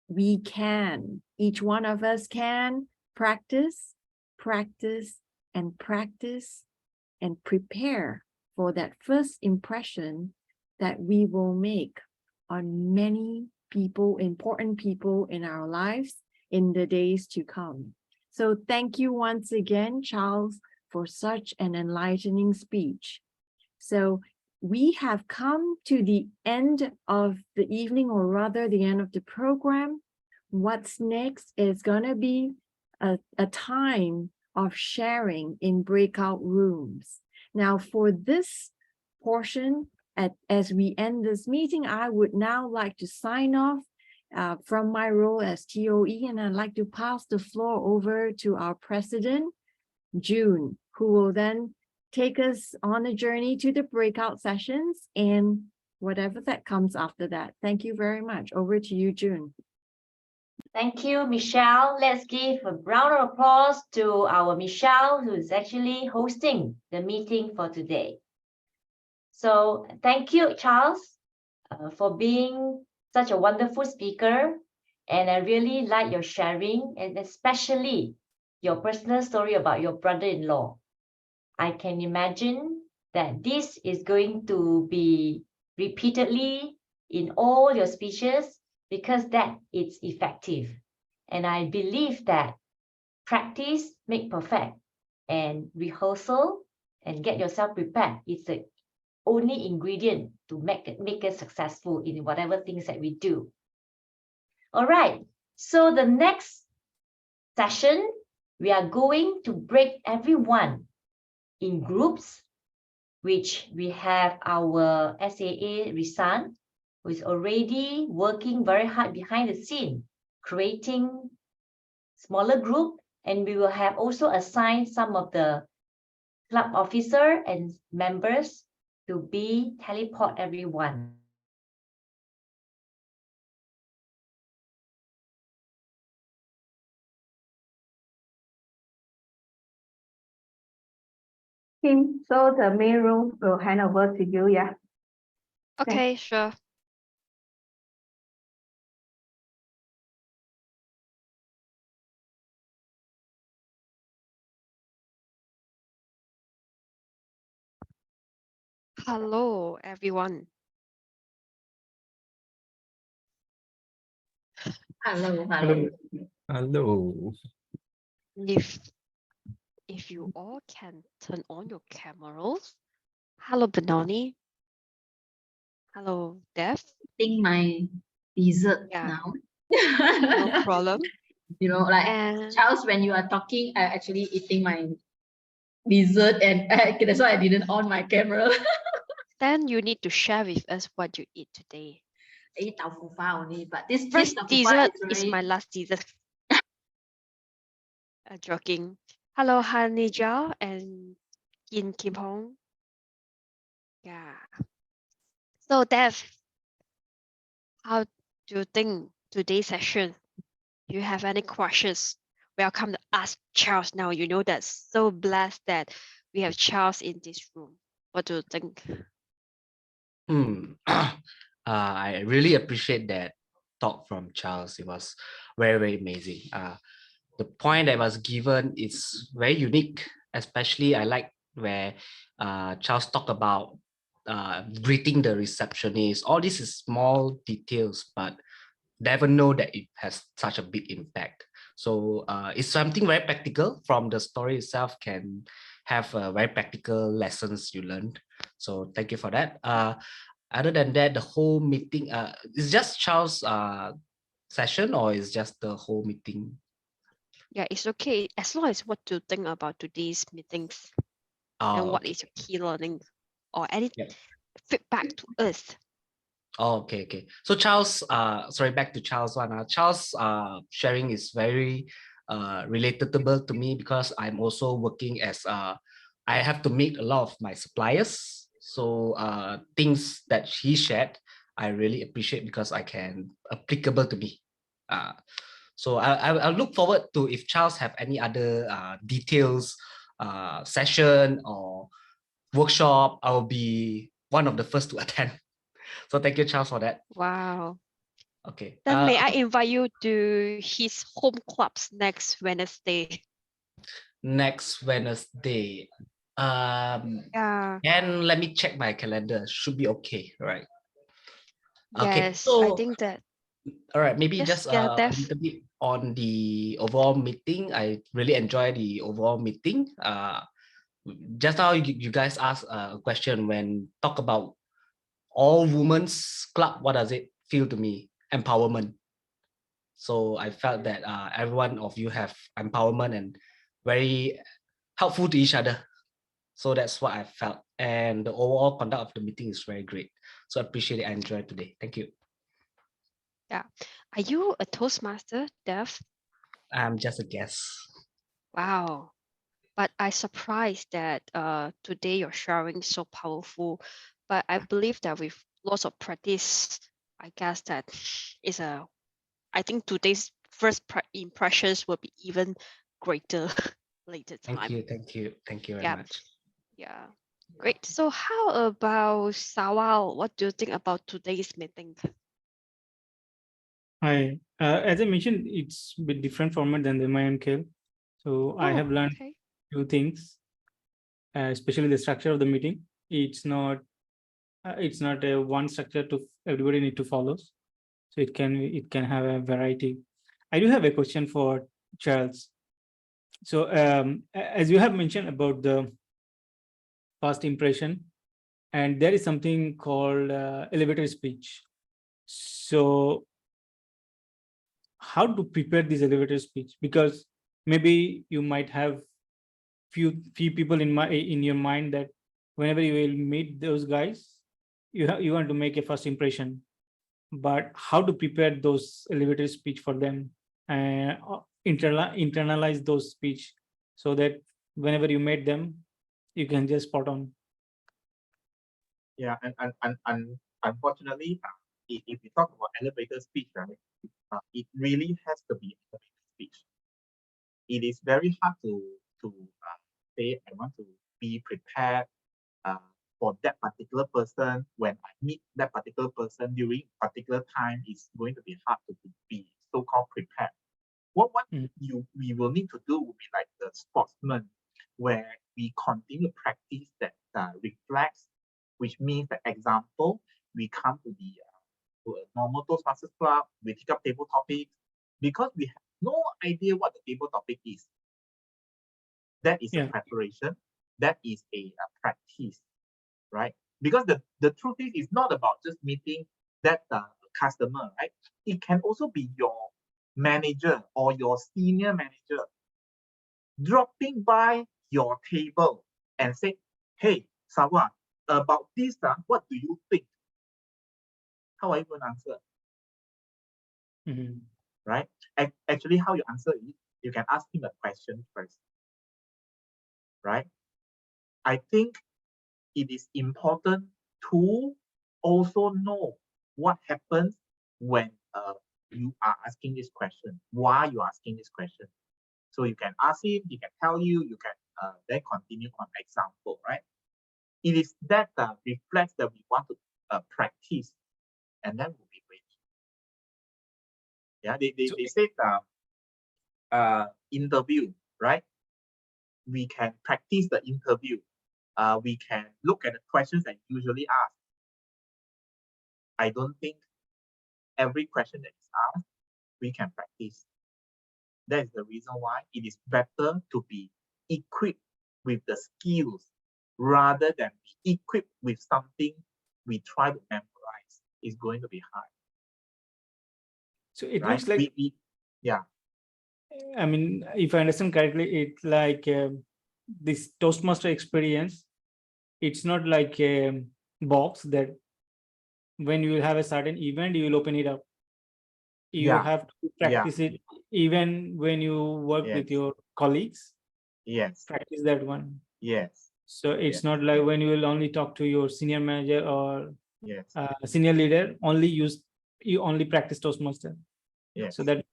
We can, each one of us can practice, practice, and practice, and prepare for that first impression that we will make on many people, important people in our lives in the days to come. So thank you once again, Charles, for such an enlightening speech. So we have come to the end of the evening, or rather the end of the program. What's next is going to be a time of sharing in breakout rooms. Now, for this portion, as we end this meeting, I would now like to sign off from my role as TOE, and I'd like to pass the floor over to our president, June, who will then take us on a journey to the breakout sessions and whatever that comes after that. Thank you very much. Over to you, June. Thank you, Michelle. Let's give a round of applause to our Michelle, who's actually hosting the meeting for today. So thank you, Charles, for being such a wonderful speaker. And I really like your sharing, and especially your personal story about your brother-in-law. I can imagine that this is going to be repeatedly in all your speeches, because that is effective. And I believe that practice make perfect, and rehearsal and get yourself prepared is the only ingredient to make it successful in whatever things that we do. All right, so the next session, we are going to break everyone in groups, which we have our SAA Risan, who is already working very hard behind the scene, creating smaller group, and we will have also assigned some of the club officer and members to be teleport everyone. Kim, so the main room will hand over to you, yeah? Okay, sure. Hello, everyone. Hello, Hello. Hello. If you all can turn on your cameras. Hello, Benoni. Hello, Dev. Eating my dessert now. No problem. You know, like And Charles, when you are talking, I actually eating my dessert, and that's why I didn't on my camera. then you need to share with us what you eat today. I eat tau fu fa only, but this This tau fu fa dessert is is very my last dessert. Joking. Hello, Hanija and Yin Kim Hong. Yeah. So, Dev, how do you think today's session? Do you have any questions? Welcome to ask Charles now. You know that's so blessed that we have Charles in this room. What do you think? I really appreciate that talk from Charles. It was very, very amazing. The point that was given is very unique. Especially, I like where Charles talked about greeting the receptionist. All this is small details, but never know that it has such a big impact. So it's something very practical. From the story itself can have very practical lessons you learned. So thank you for that. Other than that, the whole meeting, is just Charles' session, or is just the whole meeting? Yeah, it's okay as long as what to think about today's meetings and what is your key learning or any feedback to us. Oh, okay. So Charles, sorry, back to Charles one. Charles sharing is very relatable to me, because I'm also working as I have to meet a lot of my suppliers. So things that he shared, I really appreciate because I can applicable to me. So I'll look forward to if Charles have any other details, session or workshop, I'll be one of the first to attend. So thank you, Charles, for that. Wow. Okay. Then may I invite you to his home clubs next Wednesday? Next Wednesday. Yeah. And let me check my calendar. Should be okay, right? Okay. Yes, I So think that. all right, maybe Yes, just yeah, a Dev. little bit on the overall meeting. I really enjoy the overall meeting. Just now you guys asked a question when talk about all women's club. What does it feel to me? Empowerment. So I felt that every one of you have empowerment and very helpful to each other. So that's what I felt. And the overall conduct of the meeting is very great. So I appreciate it. I enjoyed today. Thank you. Yeah. Are you a Toastmaster, Dev? I'm just a guest. Wow. But I surprised that today your sharing so powerful. But I believe that with lots of practice, I guess that is I think today's first impressions will be even greater later time. Thank you. Thank you. Thank you very Yeah. much. Yeah. Great. So how about Sawal? What do you think about today's meeting? Hi. As I mentioned, it's a bit different format than the MIMKL. So I have learned few things, especially the structure of the meeting. It's not a one structure to everybody need to follow. So it can have a variety. I do have a question for Charles. So as you have mentioned about the first impression, and there is something called elevator speech. So how to prepare this elevator speech? Because maybe you might have few people in your mind that whenever you will meet those guys, you want to make a first impression. But how to prepare those elevator speech for them and internalize those speech so that whenever you meet them, you can just spot on. Yeah, and unfortunately, if we talk about elevator speech, right, it really has to be elevator speech. It is very hard to say I want to be prepared for that particular person when I meet that particular person during particular time. It's going to be hard to be so-called prepared. What we will need to do will be like the sportsman, where we continue to practice that reflex, which means, for example, we come to to a normal Toastmasters Club, we take up table topics, because we have no idea what the table topic is. That is a preparation, that is a practice, right? Because the truth is, it's not about just meeting that customer, right? It can also be your manager or your senior manager dropping by your table and say, hey, Sawa, about this, what do you think? How are you going to answer? Right? Actually, how you answer it, you can ask him a question first. Right? I think it is important to also know what happens when you are asking this question, why you are asking this question. So you can ask him, he can tell you, you can then continue on example, right? It is that reflex that we want to practice, and then we'll be ready. Yeah, they said interview, right? We can practice the interview. We can look at the questions that usually asked. I don't think every question that is asked, we can practice. That is the reason why it is better to be equipped with the skills rather than be equipped with something we try to memorize. It's going to be hard. So it right? looks like, yeah. I mean, if I understand correctly, it's like this Toastmaster experience. It's not like a box that when you will have a certain event, you will open it up. You have to practice it even when you work with your colleagues. Yes. Practice that one. Yes. So it's not like when you will only talk to your senior manager or Yes. senior leader, you only practice Toastmaster. Yes. So that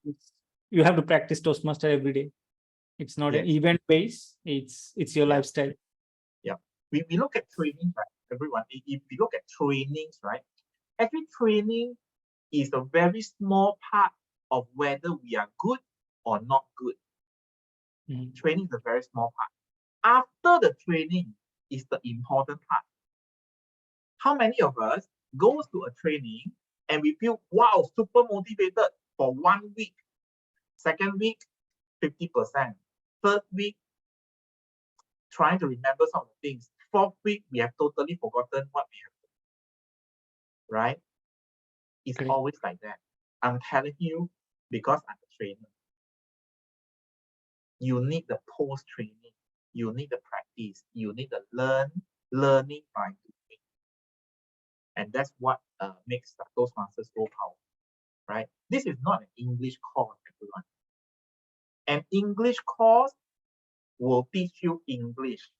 you have to practice Toastmaster every day. It's not an event base, it's your lifestyle. Yeah. We look at training, right? Everyone, if we look at trainings, right? Actually, training is a very small part of whether we are good or not good. Training is a very small part. After the training is the important part. How many of us goes to a training and we feel, wow, super motivated for 1 week. Second week, 50%. Third week, trying to remember some of the things. Fourth week, we have totally forgotten what we have done. Right? It's always like that. I'm telling you, because I'm a trainer. You need the post-training. You need the practice. You need the learning by doing. And that's what makes the Toastmasters so powerful. Right? This is not an English course, everyone. An English course will teach you English.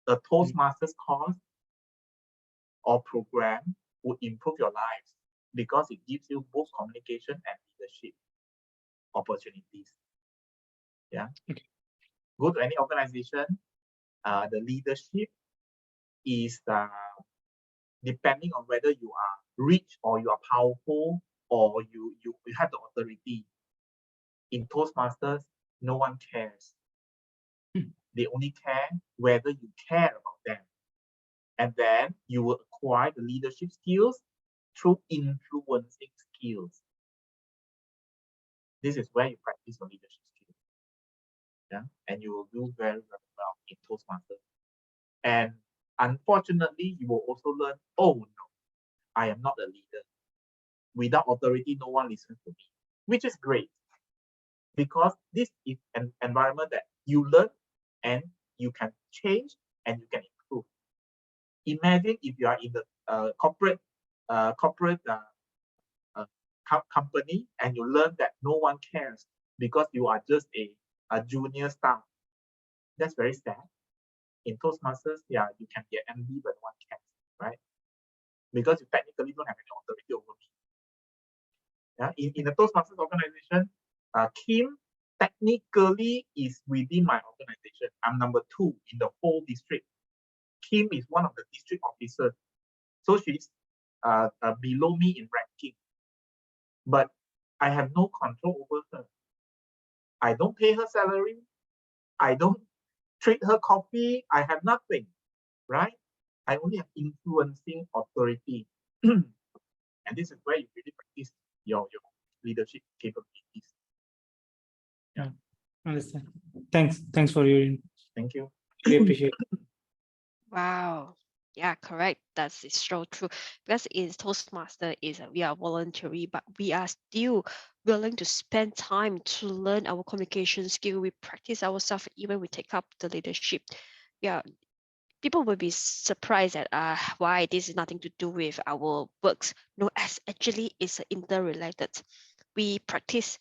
A Toastmasters course or program will improve your lives because it gives you both communication and leadership opportunities. Yeah. Go to any organization, the leadership is depending on whether you are rich or you are powerful or you have the authority. In Toastmasters, no one cares. They only care whether you care about them. And then you will acquire the leadership skills through influencing skills. This is where you practice your leadership skills. Yeah, and you will do very, very well in Toastmasters. And unfortunately, you will also learn, oh no, I am not a leader. Without authority, no one listens to me, which is great. Because this is an environment that you learn and you can change and you can improve. Imagine if you are in the corporate company and you learn that no one cares because you are just a junior staff. That's very sad. In Toastmasters, yeah, you can be an MD, but no one cares, right? Because you technically don't have any authority over me. Yeah, in the Toastmasters organization, Kim technically is within my organization. I'm number 2 in the whole district. Kim is one of the district officers. So she's below me in ranking. But I have no control over her. I don't pay her salary. I don't treat her coffee. I have nothing, right? I only have influencing authority. And this is where you really practice your leadership capabilities. Yeah, understand. Thanks for your input. Thank you. Really appreciate it. Wow. Yeah, correct. That is so true. Because in Toastmaster we are voluntary, but we are still willing to spend time to learn our communication skill. We practice ourselves even we take up the leadership. Yeah, people will be surprised at why this is nothing to do with our works. No, as actually it's interrelated. We practice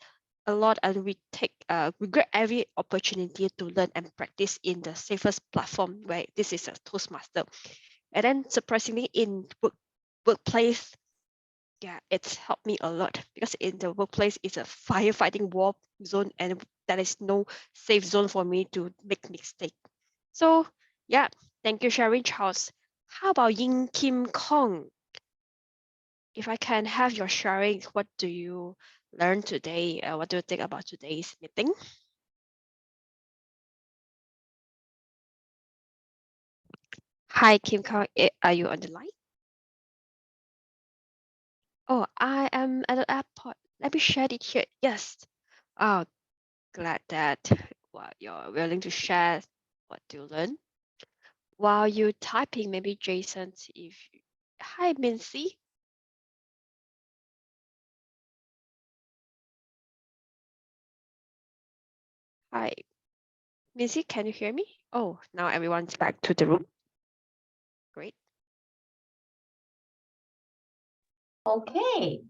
a lot and we get every opportunity to learn and practice in the safest platform where this is a Toastmaster. And then surprisingly in workplace, yeah, it's helped me a lot because in the workplace it's a firefighting war zone and there is no safe zone for me to make mistake. So yeah, thank you, sharing, Charles. How about Ying Kim Kong? If I can have your sharing, what do you learn today? What do you think about today's meeting? Hi, Kim Kong. Are you on the line? Oh, I am at the airport. Let me share it here. Yes. Oh, glad that you're willing to share what you learn. While you typing, maybe Jason, hi, Mincy. Hi, Mincy, can you hear me? Oh, now everyone's back to the room. Great. Okay.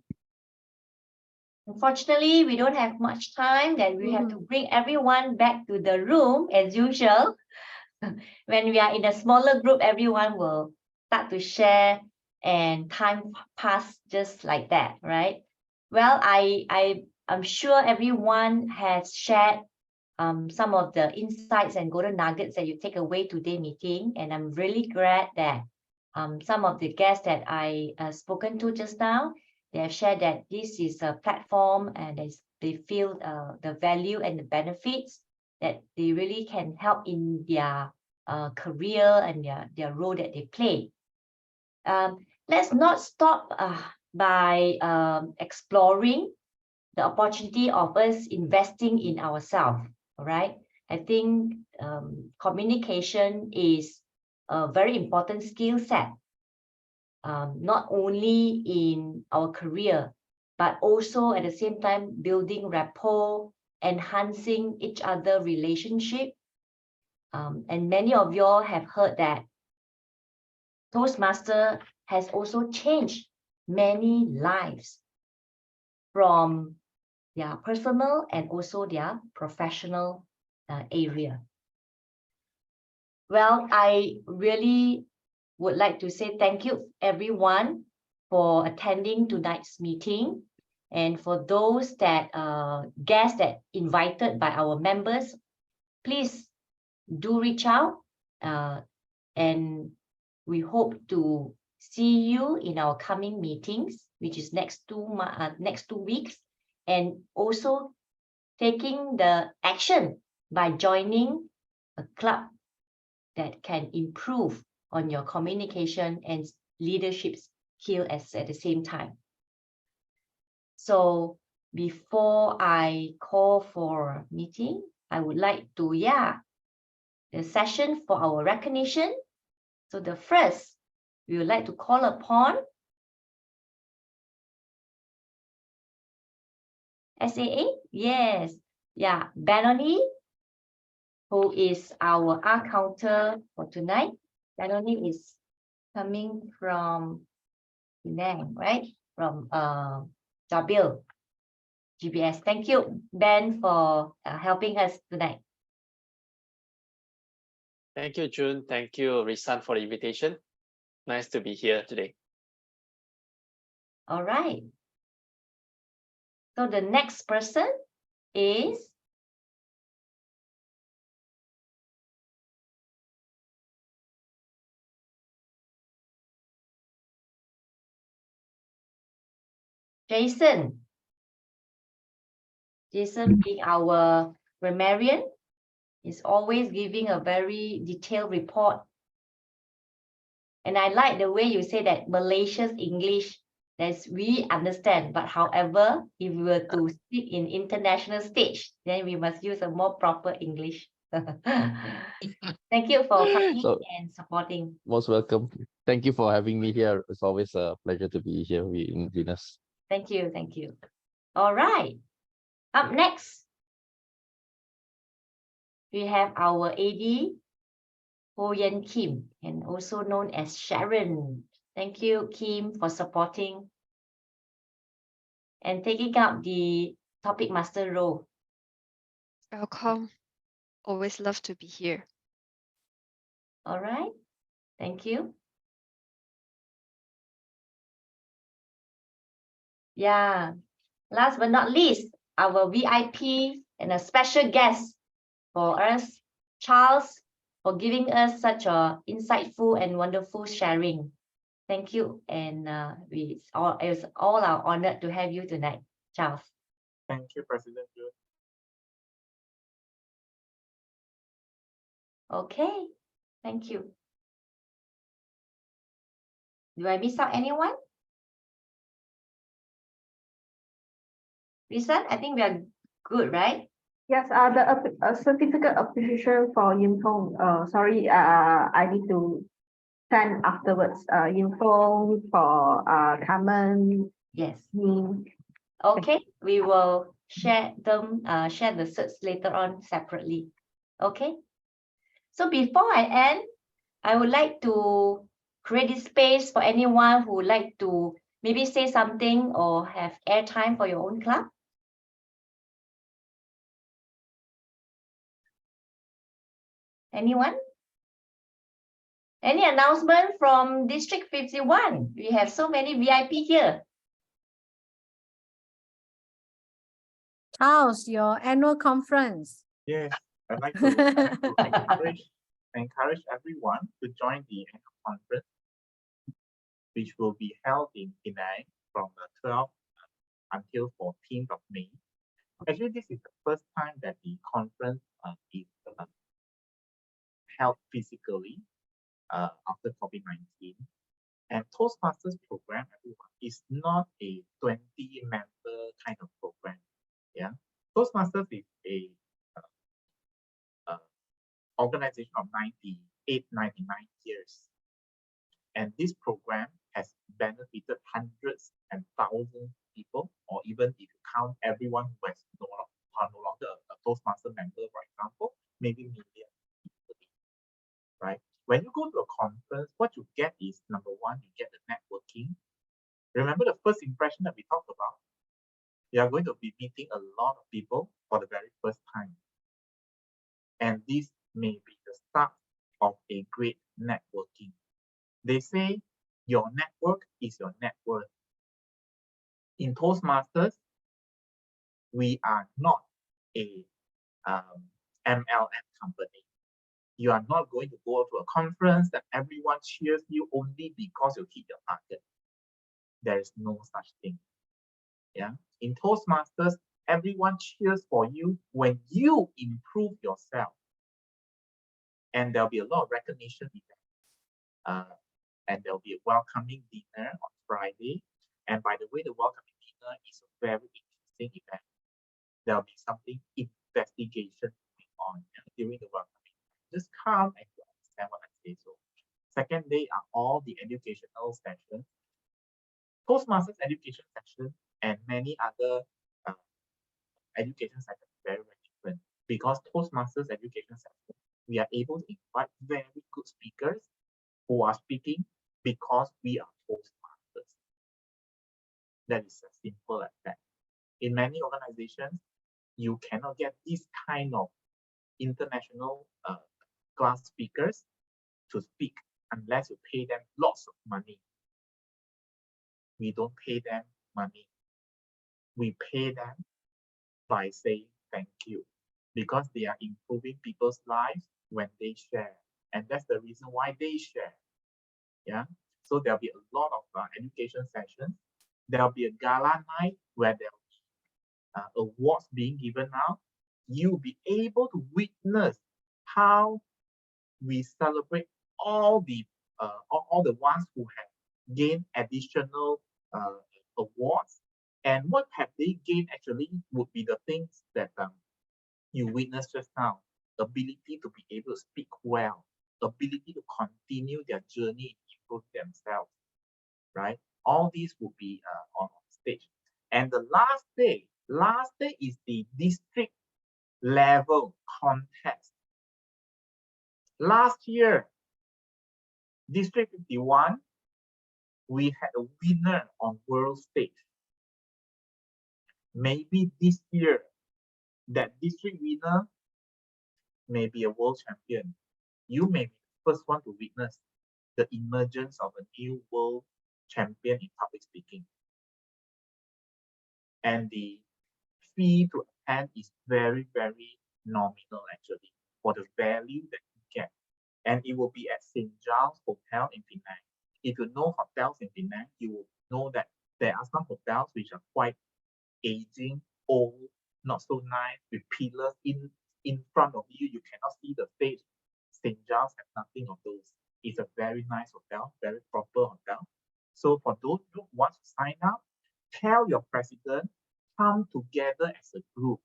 Unfortunately, we don't have much time, then we have to bring everyone back to the room as usual. When we are in a smaller group, everyone will start to share and time pass just like that, right? Well, I'm sure everyone has shared some of the insights and golden nuggets that you take away today meeting. And I'm really glad that some of the guests that I spoken to just now, they have shared that this is a platform and they feel the value and the benefits that they really can help in their career and their role that they play. Let's not stop by exploring the opportunity of us investing in ourselves, all right? I think communication is a very important skill set, not only in our career, but also at the same time building rapport, enhancing each other relationship. And many of you all have heard that Toastmaster has also changed many lives from their personal and also their professional area. Well, I really would like to say thank you everyone for attending tonight's meeting, and for those that guests that invited by our members, please do reach out, and we hope to see you in our coming meetings, which is next 2 weeks, and also taking the action by joining a club that can improve on your communication and leadership skill at the same time. So before I call for meeting, I would like to, the session for our recognition. So the first, we would like to call upon SAA, yes, Benoni, who is our art counter for tonight. Benoni is coming from Penang, right? From Jabil, GBS. Thank you, Ben, for helping us tonight. Thank you, June. Thank you, Risan, for the invitation. Nice to be here today. All right. So the next person is Jason. Jason being our grammarian is always giving a very detailed report. And I like the way you say that Malaysia's English, that we understand, but however, if we were to speak in international stage, then we must use a more proper English. Thank you for coming and supporting. Most welcome. Thank you for having me here. It's always a pleasure to be here in Venus. Thank you. Thank you. All right. Up next, we have our AD, Ho Yen Kim, and also known as Sharon. Thank you, Kim, for supporting and taking up the topic master role. Welcome. Always love to be here. All right. Thank you. Yeah. Last but not least, our VIP and a special guest for us, Charles, for giving us such a insightful and wonderful sharing. Thank you. And it was all our honor to have you tonight, Charles. Thank you, President June. Okay. Thank you. Do I miss out anyone? Listen, I think we are good, right? Yes, the certificate appreciation for Yimfong. Sorry, I need to send afterwards. Yimfong for Carmen. Yes. Me. Okay, we will share them, share the certs later on separately. Okay. So before I end, I would like to create this space for anyone who would like to maybe say something or have airtime for your own club. Anyone? Any announcement from District 51? We have so many VIP here. Charles, your annual conference. Yes, I'd like to encourage everyone to join the annual conference, which will be held in Penang from the 12th until 14th of May. Actually, this is the first time that the conference is held physically after COVID-19. And Toastmasters program, everyone, is not a 20-member kind of program. Yeah, Toastmasters is a organization of 98, 99 years. And this program has benefited hundreds and thousands of people, or even if you count everyone who has no longer a Toastmaster member, for example, maybe millions, right? When you go to a conference, what you get is, number one, you get the networking. Remember the first impression that we talked about? You are going to be meeting a lot of people for the very first time. And this may be the start of a great networking. They say your network is your net worth. In Toastmasters, we are not a MLM company. You are not going to go to a conference that everyone cheers you only because you hit your target. There is no such thing. Yeah. In Toastmasters, everyone cheers for you when you improve yourself. And there'll be a lot of recognition events. And there'll be a welcoming dinner on Friday. And by the way, the welcoming dinner is a very interesting event. There'll be something investigation going on during the welcoming. Just come and you understand what I say. So, second day are all the educational sessions. Toastmasters education session and many other education sessions are very, very different. Because Toastmasters education session, we are able to invite very good speakers who are speaking because we are Toastmasters. That is as simple as that. In many organizations, you cannot get this kind of international class speakers to speak unless you pay them lots of money. We don't pay them money. We pay them by saying thank you because they are improving people's lives when they share. And that's the reason why they share. Yeah. So there'll be a lot of education sessions. There'll be a gala night where there'll be awards being given out. You'll be able to witness how we celebrate all the ones who have gained additional awards. And what have they gained actually would be the things that you witnessed just now. Ability to be able to speak well, ability to continue their journey and improve themselves, right? All these will be on stage. And the last day is the district level contest. Last year, District 51, we had a winner on world stage. Maybe this year, that district winner may be a world champion. You may be the first one to witness the emergence of a new world champion in public speaking. And the fee to attend is very, very nominal actually for the value that you get. And it will be at St. Giles Hotel in Penang. If you know hotels in Penang, you will know that there are some hotels which are quite aging, old, not so nice, with pillars in front of you. You cannot see the stage. St. Giles has nothing of those. It's a very nice hotel, very proper hotel. So for those who want to sign up, tell your president, come together as a group.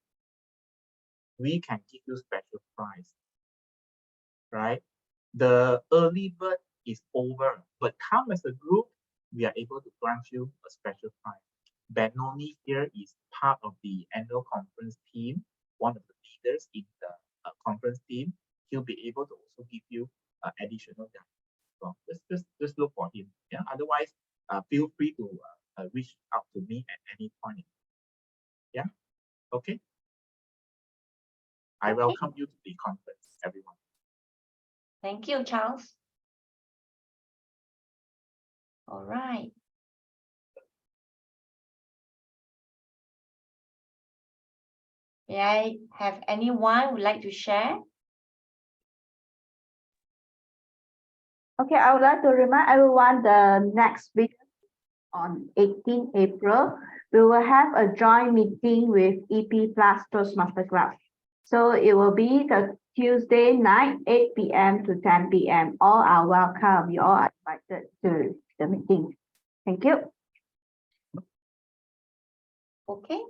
We can give you special prize, right? The early bird is over, but come as a group, we are able to grant you a special prize. Benoni here is part of the annual conference team, one of the leaders in the conference team. He'll be able to also give you additional guidance. So just look for him. Yeah. Otherwise, feel free to reach out to me at any point. Yeah. Okay. I welcome you to the conference, everyone. Thank you, Charles. All right. May I have anyone who would like to share? Okay, I would like to remind everyone the next week on 18 April, we will have a joint meeting with EP Plus Toastmasters Club. So it will be the Tuesday night, 8 p.m. to 10 p.m. All are welcome. You all are invited to the meeting. Thank you. Okay.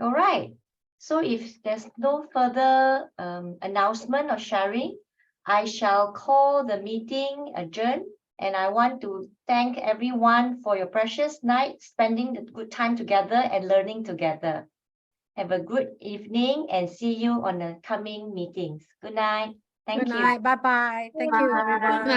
All right. So if there's no further announcement or sharing, I shall call the meeting adjourned. And I want to thank everyone for your precious night, spending the good time together and learning together. Have a good evening and see you on the coming meetings. Good night. Thank you. Good night. Bye-bye. Thank you, everyone.